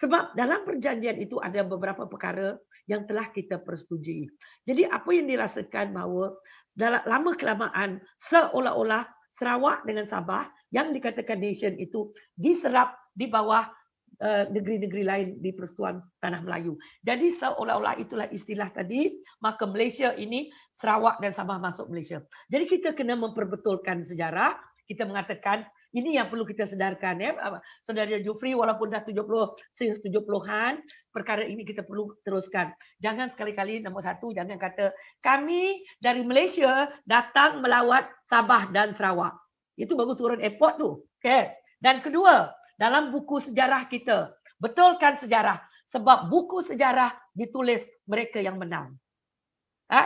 Sebab dalam perjanjian itu ada beberapa perkara yang telah kita persetujui. Jadi apa yang dirasakan bahawa dalam lama kelamaan seolah-olah Sarawak dengan Sabah yang dikatakan nation itu diserap di bawah negeri-negeri lain di Persekutuan Tanah Melayu. Jadi seolah-olah itulah istilah tadi, maka Malaysia ini Sarawak dan Sabah masuk Malaysia. Jadi kita kena memperbetulkan sejarah. Kita mengatakan ini yang perlu kita sedarkan ya. Saudara Jufri walaupun dah 70-an, perkara ini kita perlu teruskan. Jangan sekali-kali nombor satu, jangan kata kami dari Malaysia datang melawat Sabah dan Sarawak. Itu baru turun airport tu. Okay. Dan kedua, dalam buku sejarah kita, betulkan sejarah. Sebab buku sejarah ditulis mereka yang menang.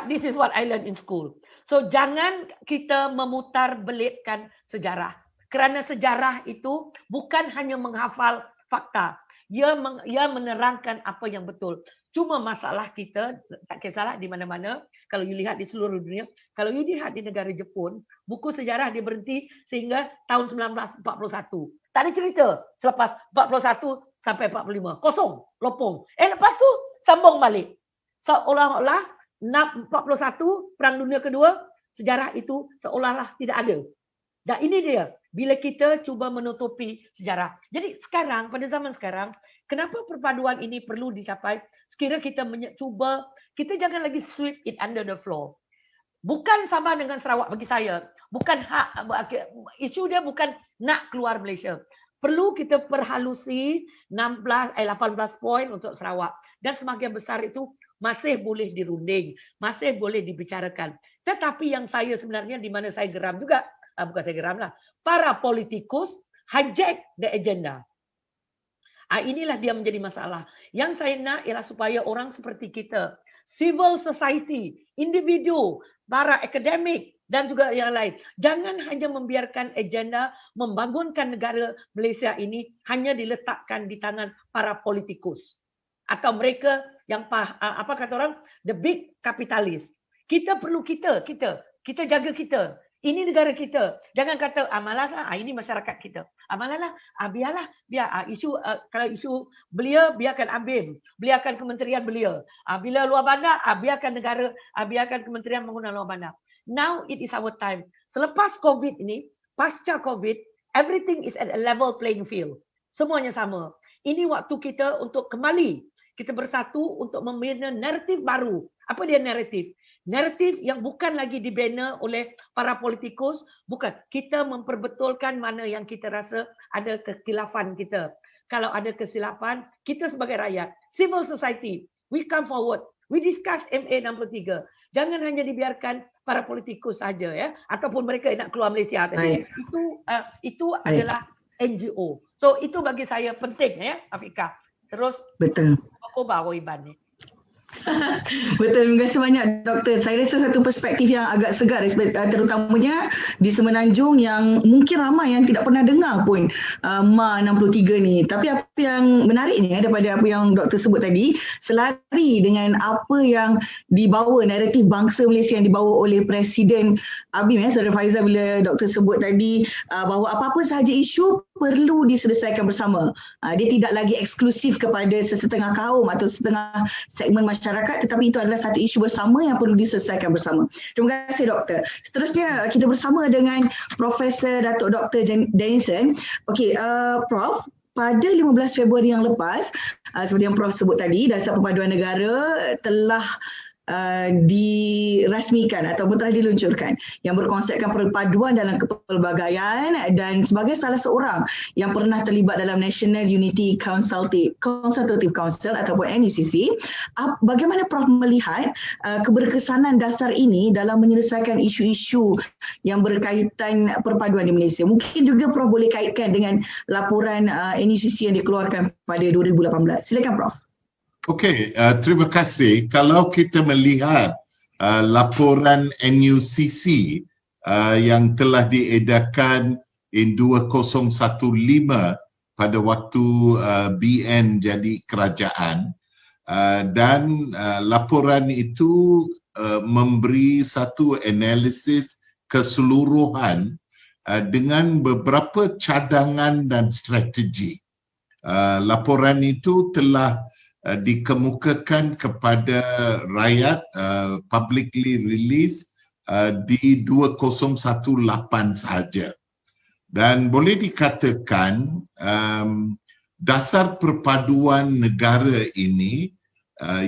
This is what I learned in school. So jangan kita memutar belitkan sejarah. Kerana sejarah itu bukan hanya menghafal fakta. Ia menerangkan apa yang betul. Cuma masalah kita, tak kisahlah di mana-mana, kalau you lihat di seluruh dunia, kalau you lihat di negara Jepun, buku sejarah dia berhenti sehingga tahun 1941. Tak ada cerita selepas 41 sampai 45. Kosong, lopong. Lepas tu sambung balik. Seolah-olah 41 Perang Dunia Kedua, sejarah itu seolah-olah tidak ada. Dan ini dia, bila kita cuba menutupi sejarah. Jadi sekarang, pada zaman sekarang, kenapa perpaduan ini perlu dicapai? Sekiranya kita cuba, kita jangan lagi sweep it under the floor. Bukan sama dengan Sarawak bagi saya. Bukan hak, isu dia bukan nak keluar Malaysia. Perlu kita perhalusi 18 poin untuk Sarawak. Dan sebahagian besar itu masih boleh dirunding, masih boleh dibicarakan. Tetapi yang saya sebenarnya, di mana saya geram juga, bukan saya geram lah, para politikus hijack the agenda. Inilah dia menjadi masalah. Yang saya nak ialah supaya orang seperti kita, civil society, individu, para akademik dan juga yang lain, jangan hanya membiarkan agenda membangunkan negara Malaysia ini hanya diletakkan di tangan para politikus atau mereka yang apa kata orang, the big capitalist. Kita perlu kita jaga kita. Ini negara kita. Jangan kata malaslah, ini masyarakat kita. Malaslah, biarlah, isu kalau isu belia biarkan ambil, biarkan kementerian belia. Bila luar bandar, biarkan negara, biarkan kementerian menggunakan luar bandar. Now it is our time. Selepas COVID ini, pasca COVID, everything is at a level playing field. Semuanya sama. Ini waktu kita untuk kembali kita bersatu untuk membina naratif baru. Apa dia naratif? Naratif yang bukan lagi dibina oleh para politikus, bukan. Kita memperbetulkan mana yang kita rasa ada kekhilafan kita. Kalau ada kesilapan, kita sebagai rakyat, civil society, we come forward. We discuss MA 63. Jangan hanya dibiarkan para politikus saja ya, ataupun mereka nak keluar Malaysia tadi. Itu adalah NGO. So itu bagi saya penting ya, Afika. Terus betul. Bawa Iban ni. Betul, terima kasih banyak Doktor. Saya rasa satu perspektif yang agak segar, terutamanya di Semenanjung yang mungkin ramai yang tidak pernah dengar pun MA 63 ni. Tapi apa yang menariknya daripada apa yang Doktor sebut tadi, selari dengan apa yang dibawa, naratif bangsa Malaysia yang dibawa oleh Presiden ABIM, Saudara Faizal, bila Doktor sebut tadi bahawa apa-apa sahaja isu perlu diselesaikan bersama. Dia tidak lagi eksklusif kepada sesetengah kaum atau setengah segmen masyarakat, tetapi itu adalah satu isu bersama yang perlu diselesaikan bersama. Terima kasih Doktor. Seterusnya kita bersama dengan Profesor Datuk Dr. Dennison. Okey, Prof, pada 15 Februari yang lepas, seperti yang Prof sebut tadi, Dasar Perpaduan Negara telah dirasmikan ataupun telah diluncurkan yang berkonsepkan perpaduan dalam kepelbagaian, dan sebagai salah seorang yang pernah terlibat dalam National Unity Consultative Council ataupun NUCC, bagaimana Prof melihat keberkesanan dasar ini dalam menyelesaikan isu-isu yang berkaitan perpaduan di Malaysia? Mungkin juga Prof boleh kaitkan dengan laporan NUCC yang dikeluarkan pada 2018. Silakan Prof. Okey, terima kasih. Kalau kita melihat laporan NUCC yang telah diedarkan in 2015 pada waktu BN jadi kerajaan, dan laporan itu memberi satu analisis keseluruhan dengan beberapa cadangan dan strategi. Laporan itu telah dikemukakan kepada rakyat, publicly release di 2018 sahaja. Dan boleh dikatakan dasar perpaduan negara ini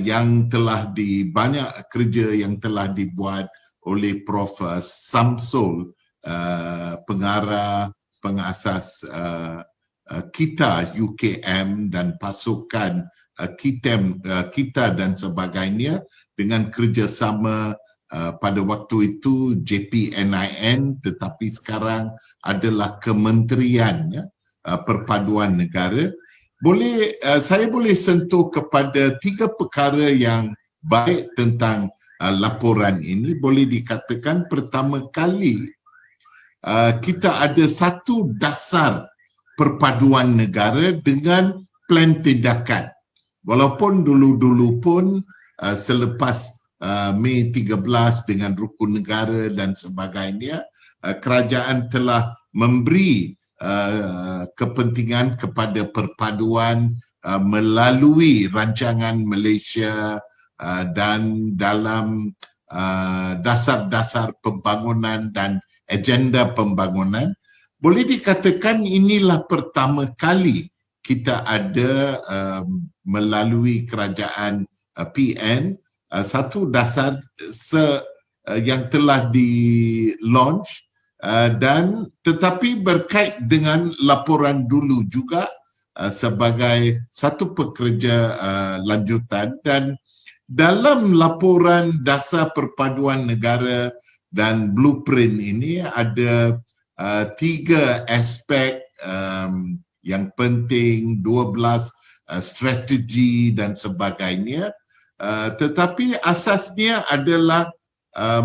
yang telah banyak kerja yang telah dibuat oleh Prof. Samsul, pengarah pengasas kita UKM dan pasukan kita dan sebagainya, dengan kerjasama pada waktu itu JPNIN, tetapi sekarang adalah Kementerian Perpaduan Negara. Saya boleh sentuh kepada 3 perkara yang baik tentang laporan ini. Boleh dikatakan pertama kali kita ada satu dasar perpaduan negara dengan plan tindakan. Walaupun dulu-dulu pun selepas Mei 13 dengan rukun negara dan sebagainya, kerajaan telah memberi kepentingan kepada perpaduan melalui rancangan Malaysia dan dalam dasar-dasar pembangunan dan agenda pembangunan. Boleh dikatakan inilah pertama kali kita ada melalui kerajaan PN satu dasar yang telah di-launch dan tetapi berkait dengan laporan dulu juga sebagai satu pekerja lanjutan. Dan dalam laporan dasar perpaduan negara dan blueprint ini ada 3 aspek yang penting, 12 strategi dan sebagainya, tetapi asasnya adalah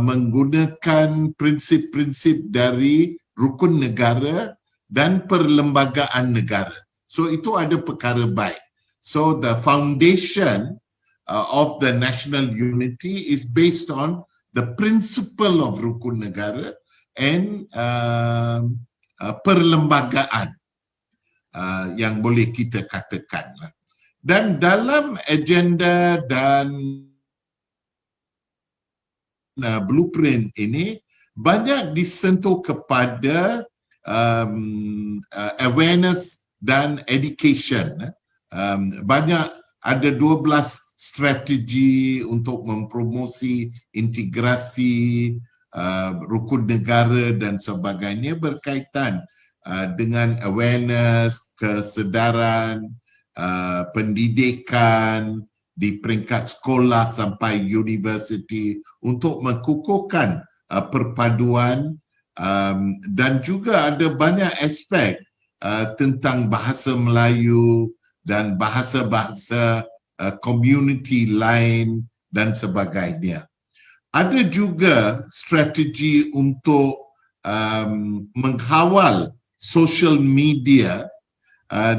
menggunakan prinsip-prinsip dari rukun negara dan perlembagaan negara. So itu ada perkara baik. So the foundation of the national unity is based on the principle of rukun negara and perlembagaan yang boleh kita katakan. Dan dalam agenda dan blueprint ini banyak disentuh kepada awareness dan education. Banyak ada 12 strategi untuk mempromosi integrasi rukun negara dan sebagainya berkaitan dengan awareness, kesedaran, pendidikan di peringkat sekolah sampai universiti untuk mengukuhkan perpaduan, dan juga ada banyak aspek tentang bahasa Melayu dan bahasa-bahasa community lain dan sebagainya. Ada juga strategi untuk mengawal social media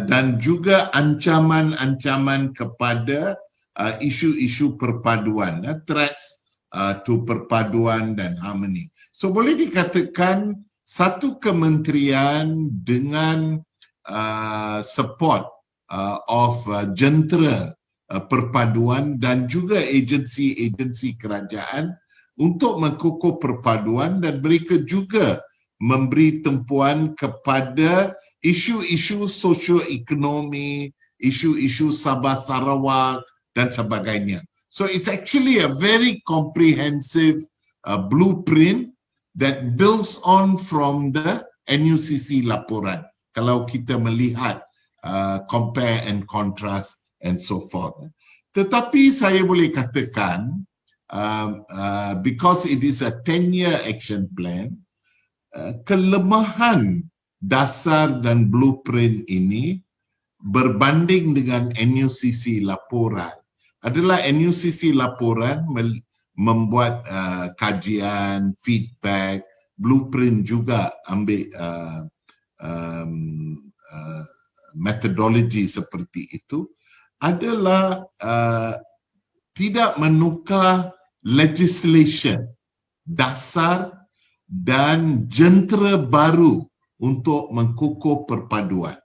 dan juga ancaman-ancaman kepada isu-isu perpaduan, threats to perpaduan dan harmony. So boleh dikatakan satu kementerian dengan support of jentera perpaduan dan juga agensi-agensi kerajaan untuk mengukuh perpaduan, dan mereka juga memberi tumpuan kepada isu-isu sosioekonomi, isu-isu Sabah Sarawak dan sebagainya. So it's actually a very comprehensive blueprint that builds on from the NUCC laporan. Kalau kita melihat compare and contrast and so forth. Tetapi saya boleh katakan because it is a 10-year action plan, kelemahan dasar dan blueprint ini berbanding dengan NUCC laporan adalah NUCC laporan membuat kajian, feedback, blueprint juga ambil metodologi seperti itu, adalah tidak menukar legislation dasar dan jentera baru untuk mengukuh perpaduan.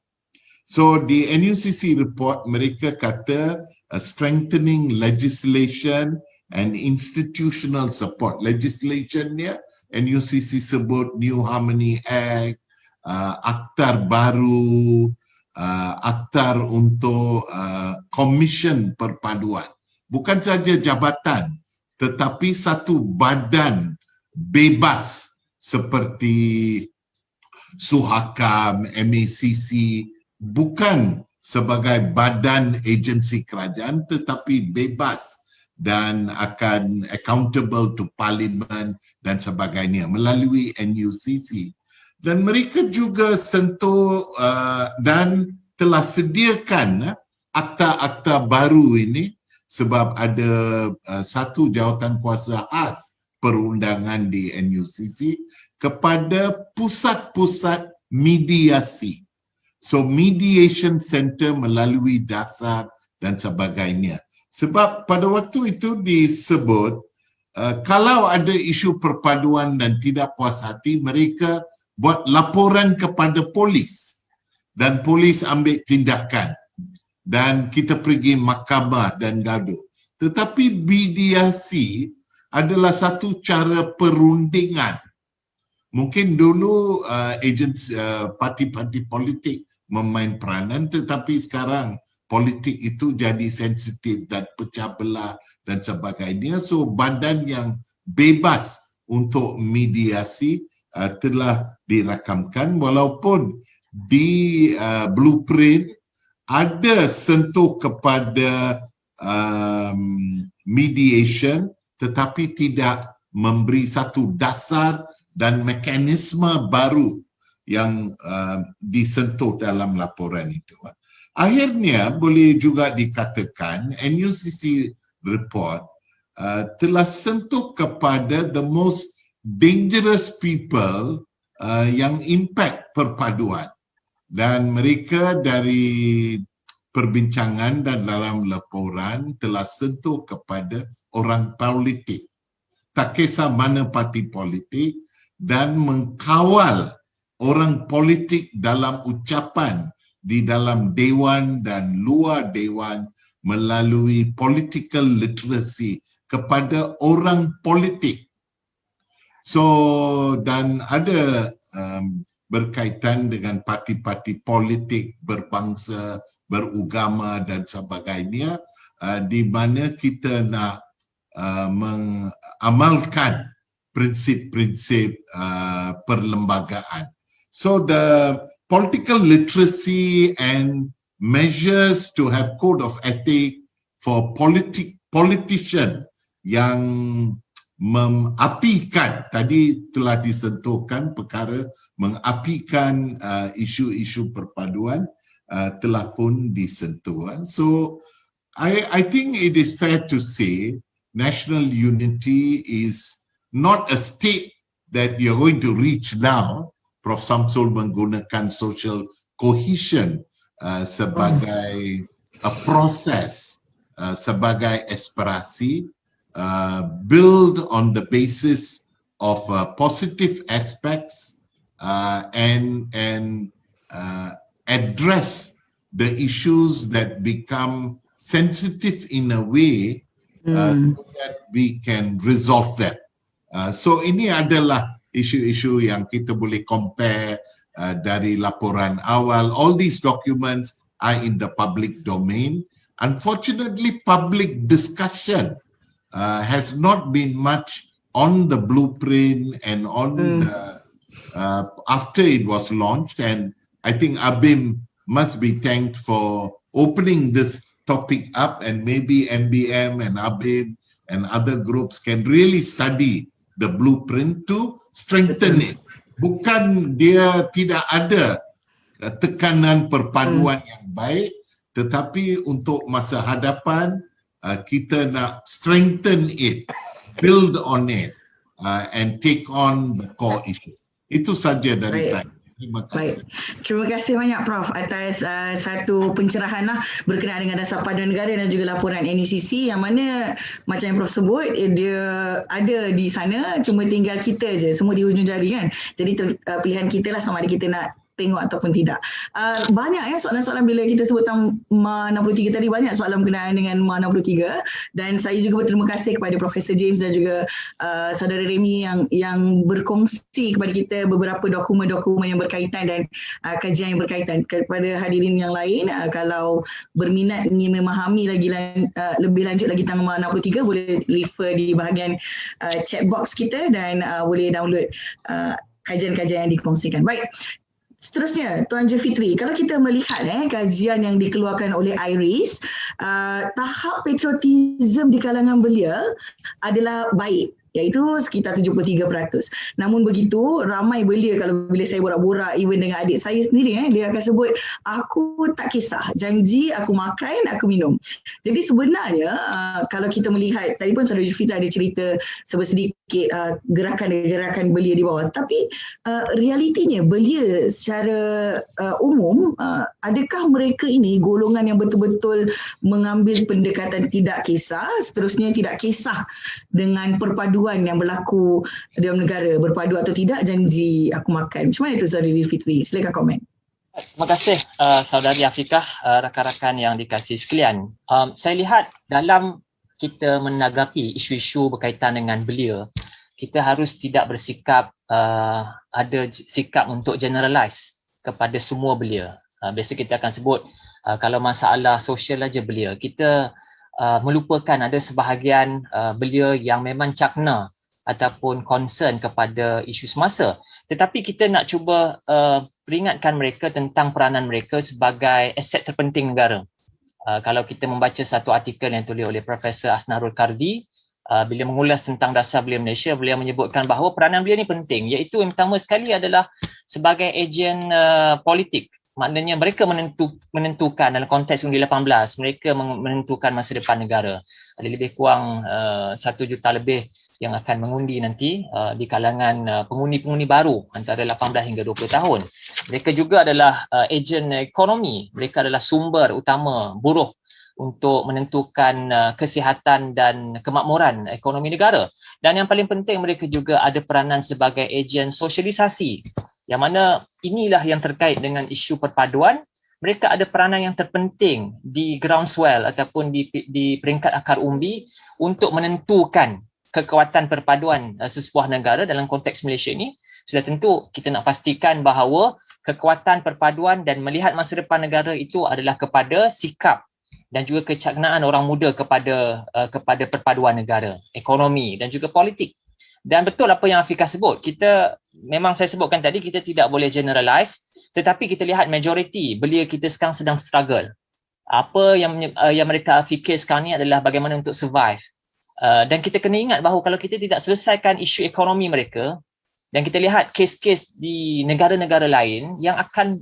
So di NUCC report mereka kata strengthening legislation and institutional support. Legislationnya NUCC sebut New Harmony Act, Akta baru, aktar untuk komisen perpaduan. Bukan saja jabatan, tetapi satu badan bebas seperti Suhakam, MACC, bukan sebagai badan agensi kerajaan tetapi bebas dan akan accountable to parliament dan sebagainya melalui NUCC. Dan mereka juga sentuh dan telah sediakan akta-akta baru ini sebab ada satu jawatan kuasa khas perundangan di NUCC kepada pusat-pusat mediasi. So mediation center melalui dasar dan sebagainya. Sebab pada waktu itu disebut kalau ada isu perpaduan dan tidak puas hati, mereka buat laporan kepada polis dan polis ambil tindakan dan kita pergi mahkamah dan gaduh. Tetapi mediasi adalah satu cara perundingan. Mungkin dulu parti-parti politik memain peranan, tetapi sekarang politik itu jadi sensitif dan pecah belah dan sebagainya. So badan yang bebas untuk mediasi telah dirakamkan, walaupun di blueprint ada sentuh kepada mediation tetapi tidak memberi satu dasar dan mekanisme baru yang disentuh dalam laporan itu. Akhirnya boleh juga dikatakan NUCC report telah sentuh kepada the most dangerous people yang impact perpaduan, dan mereka dari perbincangan dan dalam laporan telah sentuh kepada orang politik, tak kisah mana parti politik, dan mengkawal orang politik dalam ucapan di dalam dewan dan luar dewan melalui political literacy kepada orang politik. So dan ada berkaitan dengan parti-parti politik berbangsa, beragama dan sebagainya, di mana kita nak mengamalkan prinsip-prinsip perlembagaan. So the political literacy and measures to have code of ethic for politician yang mengapikan, tadi telah disentuhkan perkara mengapikan isu-isu perpaduan telah pun disentuh. So I think it is fair to say national unity is not a state that you're going to reach now. Prof. Samsul menggunakan social cohesion sebagai a process, sebagai aspirasi, build on the basis of positive aspects and address the issues that become sensitive in a way so that we can resolve them. So ini adalah isu-isu yang kita boleh compare dari laporan awal. All these documents are in the public domain. Unfortunately, public discussion has not been much on the blueprint and on the after it was launched, and I think ABIM must be thanked for opening this topic up, and maybe MBM and ABIM and other groups can really study the blueprint to strengthen it. Bukan dia tidak ada tekanan perpaduan yang baik, tetapi untuk masa hadapan kita nak strengthen it, build on it, and take on the core issues. Itu saja dari saya. Terima kasih. Baik. Terima kasih banyak Prof atas satu pencerahan berkenaan dengan dasar paduan negara dan juga laporan NUCC, yang mana macam yang Prof sebut, dia ada di sana, cuma tinggal kita je, semua di hujung jari kan. Jadi pilihan kita lah sama ada kita nak tengok ataupun tidak. Banyak soalan-soalan bila kita sebut tentang MA 63 tadi, banyak soalan berkenaan dengan MA 63, dan saya juga berterima kasih kepada Profesor James dan juga saudara Remy yang berkongsi kepada kita beberapa dokumen-dokumen yang berkaitan dan kajian yang berkaitan. Kepada hadirin yang lain, kalau berminat ingin memahami lagi lebih lanjut lagi tentang MA 63, boleh refer di bahagian chat box kita dan boleh download kajian-kajian yang dikongsikan. Baik. Seterusnya, Tuan Jufitri, kalau kita melihat kajian yang dikeluarkan oleh IRIS, tahap patriotism di kalangan belia adalah baik, iaitu sekitar 73%. Namun begitu, ramai belia, kalau bila saya borak-borak even dengan adik saya sendiri, dia akan sebut, aku tak kisah, janji aku makan, aku minum. Jadi sebenarnya kalau kita melihat, tadi pun Saudara Jufitri ada cerita sedikit gerakan-gerakan belia di bawah, tapi realitinya belia secara umum, adakah mereka ini golongan yang betul-betul mengambil pendekatan tidak kisah, seterusnya tidak kisah dengan perpaduan yang berlaku dalam negara, berpadu atau tidak, janji aku makan. Macam mana itu Saudari Fitri? Silakan komen. Terima kasih Saudari Afikah, rakan-rakan yang dikasihi sekalian. Saya lihat dalam kita menanggapi isu-isu berkaitan dengan belia, kita harus tidak bersikap ada sikap untuk generalize kepada semua belia. Biasa kita akan sebut kalau masalah sosial aja belia, kita melupakan ada sebahagian belia yang memang cakna ataupun concern kepada isu semasa. Tetapi kita nak cuba peringatkan mereka tentang peranan mereka sebagai aset terpenting negara. Kalau kita membaca satu artikel yang tulis oleh Profesor Asnarul Kardi, bila mengulas tentang dasar belia Malaysia, beliau menyebutkan bahawa peranan belia ini penting, iaitu yang pertama sekali adalah sebagai ejen politik. Maknanya mereka menentukan dalam konteks undi 18, mereka menentukan masa depan negara. Ada lebih kurang 1 juta lebih yang akan mengundi nanti di kalangan pengundi-pengundi baru antara 18 hingga 20 tahun. Mereka juga adalah ejen ekonomi, mereka adalah sumber utama buruh untuk menentukan kesihatan dan kemakmuran ekonomi negara. Dan yang paling penting, mereka juga ada peranan sebagai ejen sosialisasi, yang mana inilah yang terkait dengan isu perpaduan. Mereka ada peranan yang terpenting di groundswell ataupun di peringkat akar umbi untuk menentukan kekuatan perpaduan sesebuah negara. Dalam konteks Malaysia ini, sudah tentu kita nak pastikan bahawa kekuatan perpaduan dan melihat masa depan negara itu adalah kepada sikap dan juga kecaknaan orang muda kepada perpaduan negara, ekonomi dan juga politik. Dan betul apa yang Afikah sebut, kita memang saya sebutkan tadi, kita tidak boleh generalize, tetapi kita lihat majoriti belia kita sekarang sedang struggle. Apa yang mereka fikir sekarang ni adalah bagaimana untuk survive. Dan kita kena ingat bahawa kalau kita tidak selesaikan isu ekonomi mereka, dan kita lihat kes-kes di negara-negara lain yang akan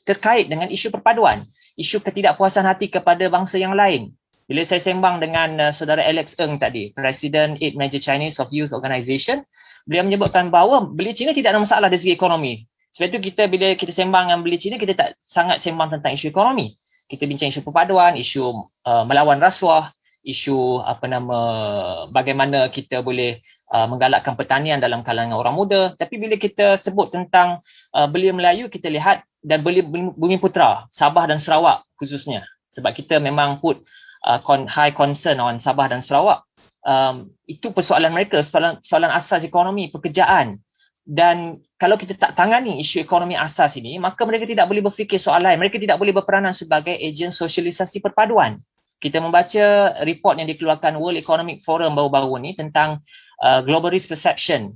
terkait dengan isu perpaduan, isu ketidakpuasan hati kepada bangsa yang lain. Bila saya sembang dengan saudara Alex Ng tadi, Presiden 8 Major Chinese of Youth Organisation, beliau menyebutkan bahawa belia Cina tidak ada masalah dari segi ekonomi. Sebab itu bila kita sembang dengan belia Cina, kita tak sangat sembang tentang isu ekonomi. Kita bincang isu perpaduan, isu melawan rasuah, isu bagaimana kita boleh menggalakkan pertanian dalam kalangan orang muda. Tapi bila kita sebut tentang belia Melayu, kita lihat, dan belia Bumiputera, Sabah dan Sarawak khususnya, sebab kita memang put high concern on Sabah dan Sarawak. Itu persoalan mereka, soalan asas ekonomi, pekerjaan. Dan kalau kita tak tangani isu ekonomi asas ini, maka mereka tidak boleh berfikir soal lain, mereka tidak boleh berperanan sebagai ejen sosialisasi perpaduan. Kita membaca report yang dikeluarkan World Economic Forum baru-baru ni tentang Global Risk Perception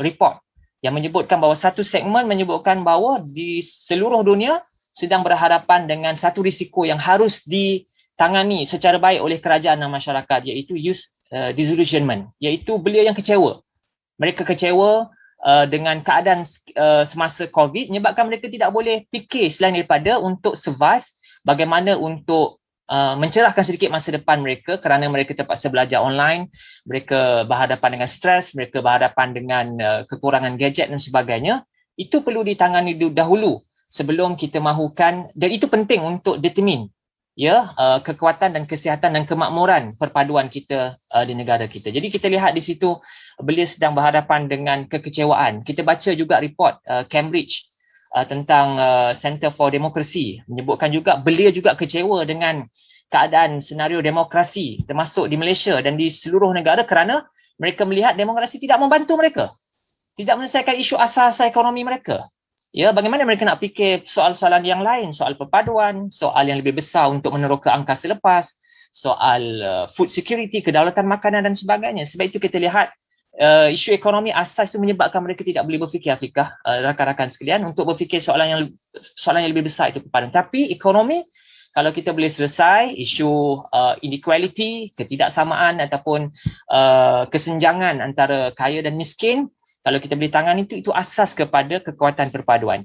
report, yang menyebutkan bahawa satu segmen menyebutkan bahawa di seluruh dunia sedang berhadapan dengan satu risiko yang harus ditangani secara baik oleh kerajaan dan masyarakat, iaitu youth disillusionment, iaitu belia yang kecewa. Mereka kecewa dengan keadaan semasa COVID, menyebabkan mereka tidak boleh fikir selain daripada untuk survive, bagaimana untuk mencerahkan sedikit masa depan mereka kerana mereka terpaksa belajar online, mereka berhadapan dengan stres, mereka berhadapan dengan kekurangan gadget dan sebagainya. Itu perlu ditangani dahulu sebelum kita mahukan, dan itu penting untuk determine kekuatan dan kesihatan dan kemakmuran perpaduan kita di negara kita. Jadi kita lihat di situ belia sedang berhadapan dengan kekecewaan. Kita baca juga report Cambridge tentang Center for Democracy menyebutkan juga belia juga kecewa dengan keadaan senario demokrasi termasuk di Malaysia dan di seluruh negara kerana mereka melihat demokrasi tidak membantu mereka, tidak menyelesaikan isu asas ekonomi mereka. Ya, bagaimana mereka nak fikir soal-soalan yang lain, soal perpaduan, soal yang lebih besar untuk meneroka angkasa lepas, soal food security, kedaulatan makanan dan sebagainya. Sebab itu kita lihat isu ekonomi asas itu menyebabkan mereka tidak boleh berfikir, Afiqah, rakan-rakan sekalian, untuk berfikir soalan yang lebih besar itu perpaduan. Tapi ekonomi, kalau kita boleh selesai isu inequality, ketidaksamaan ataupun kesenjangan antara kaya dan miskin, kalau kita boleh tangani itu asas kepada kekuatan perpaduan.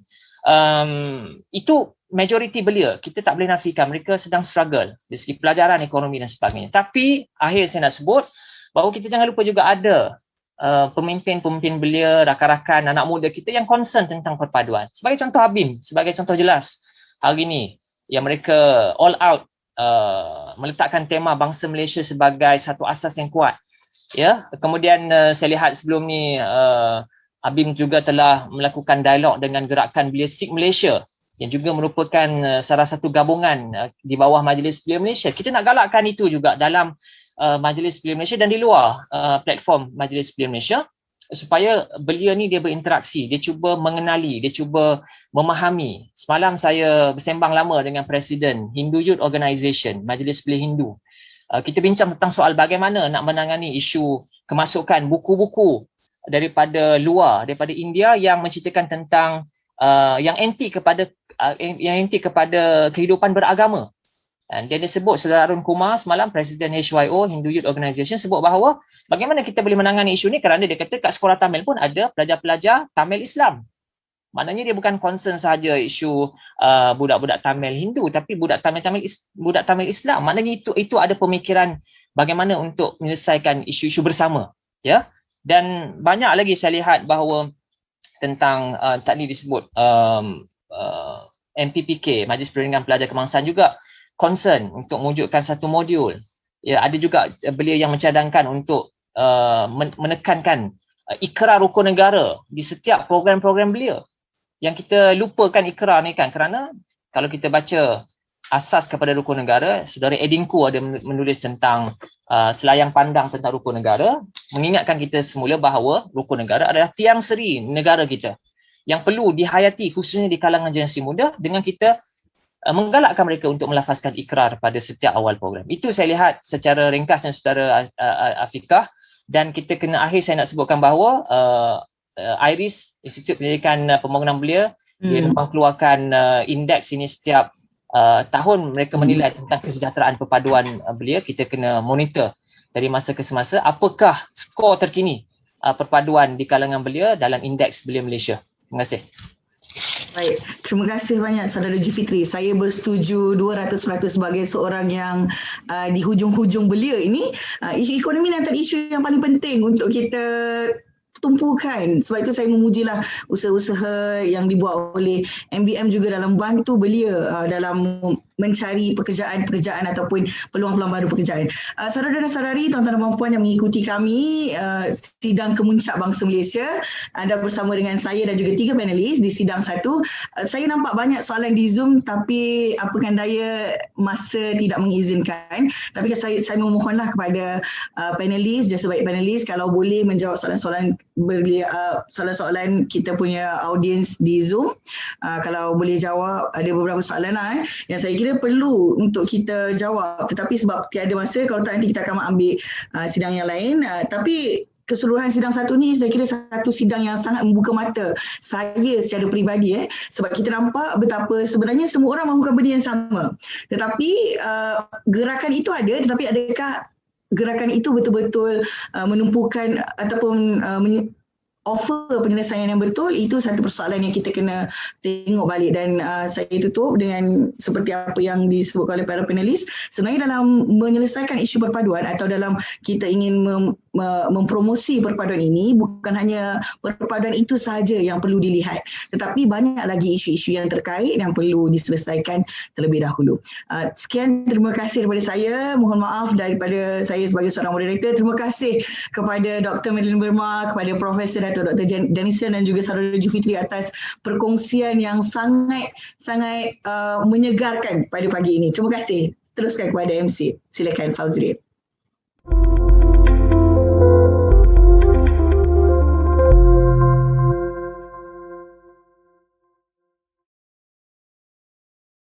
Itu majoriti belia, kita tak boleh nafikan mereka sedang struggle dari segi pelajaran, ekonomi dan sebagainya. Tapi akhir saya nak sebut bahawa kita jangan lupa juga ada pemimpin-pemimpin belia, rakan-rakan, anak muda kita yang concern tentang perpaduan. Sebagai contoh Habim, sebagai contoh jelas hari ini yang mereka all out meletakkan tema bangsa Malaysia sebagai satu asas yang kuat. Ya, kemudian saya lihat sebelum ni Habim juga telah melakukan dialog dengan gerakan Belia Sikh Malaysia yang juga merupakan salah satu gabungan di bawah Majlis Belia Malaysia. Kita nak galakkan itu juga dalam Majlis Belia Malaysia dan di luar platform Majlis Belia Malaysia supaya belia ni dia berinteraksi, dia cuba mengenali, dia cuba memahami. Semalam saya bersembang lama dengan Presiden Hindu Youth Organisation, Majlis Belia Hindu. Kita bincang tentang soal bagaimana nak menangani isu kemasukan buku-buku daripada luar, daripada India yang menceritakan tentang yang anti kepada kehidupan beragama. Dan dia sebut, Saudara Arun Kumar semalam, Presiden HYO, Hindu Youth Organisation, sebut bahawa bagaimana kita boleh menangani isu ni kerana dia kata kat sekolah Tamil pun ada pelajar-pelajar Tamil Islam. Maknanya dia bukan concern sahaja isu budak-budak Tamil Hindu, tapi budak Tamil Islam. Maknanya itu ada pemikiran bagaimana untuk menyelesaikan isu-isu bersama. Ya. Dan banyak lagi saya lihat bahawa tentang tadi disebut MPPK, Majlis Perundingan Pelajar Kebangsaan juga concern untuk mewujudkan satu modul. Ya, ada juga belia yang mencadangkan untuk menekankan ikrar rukun negara di setiap program-program belia. Yang kita lupakan ikrar ni kan, kerana kalau kita baca asas kepada rukun negara, Saudara Edinku ada menulis tentang selayang pandang tentang rukun negara, mengingatkan kita semula bahawa rukun negara adalah tiang seri negara kita yang perlu dihayati khususnya di kalangan generasi muda dengan kita menggalakkan mereka untuk melafazkan ikrar pada setiap awal program. Itu saya lihat secara ringkasnya Saudara Afiqah, dan kita kena akhir saya nak sebutkan bahawa IRIS, Institut Pendidikan Pembangunan Belia, dia memang keluarkan indeks ini setiap tahun. Mereka menilai tentang kesejahteraan perpaduan belia. Kita kena monitor dari masa ke semasa apakah skor terkini perpaduan di kalangan belia dalam indeks Belia Malaysia. Terima kasih. Baik, terima kasih banyak Saudara Zulfikri. Saya bersetuju 200% sebagai seorang yang di hujung-hujung belia ini. Isu ekonomi ni antara isu yang paling penting untuk kita tumpukan. Sebab itu saya memujilah usaha-usaha yang dibuat oleh MBM juga dalam bantu belia dalam mencari pekerjaan ataupun peluang-peluang baru pekerjaan. Saudara dan saudari, tuan-tuan dan puan yang mengikuti kami sidang kemuncak bangsa Malaysia, anda bersama dengan saya dan juga 3 panelis di sidang 1. Saya nampak banyak soalan di Zoom tapi apakan daya masa tidak mengizinkan. Tapi saya memohonlah kepada panelis, jasa baik panelis, kalau boleh menjawab soalan-soalan soalan-soalan kita punya audiens di Zoom. Kalau boleh jawab, ada beberapa soalan yang saya kira perlu untuk kita jawab, tetapi sebab tiada masa, kalau tak nanti kita akan ambil sidang yang lain. Tapi keseluruhan sidang 1 ni saya kira satu sidang yang sangat membuka mata saya secara peribadi, sebab kita nampak betapa sebenarnya semua orang mahukan benda yang sama, tetapi gerakan itu ada, tetapi adakah gerakan itu betul-betul menumpukan ataupun offer penyelesaian yang betul? Itu satu persoalan yang kita kena tengok balik. Dan saya tutup dengan seperti apa yang disebutkan oleh para panelis. Sebenarnya dalam menyelesaikan isu perpaduan atau dalam kita ingin mempromosi perpaduan ini, bukan hanya perpaduan itu sahaja yang perlu dilihat, tetapi banyak lagi isu-isu yang terkait yang perlu diselesaikan terlebih dahulu. Sekian, terima kasih daripada saya. Mohon maaf daripada saya sebagai seorang moderator. Terima kasih kepada Dr. Madeline Verma, kepada Profesor Dato' Dr. Danison dan juga Saudara Jufitri atas perkongsian yang sangat menyegarkan pada pagi ini. Terima kasih. Teruskan kepada MC. Silakan Fauzi.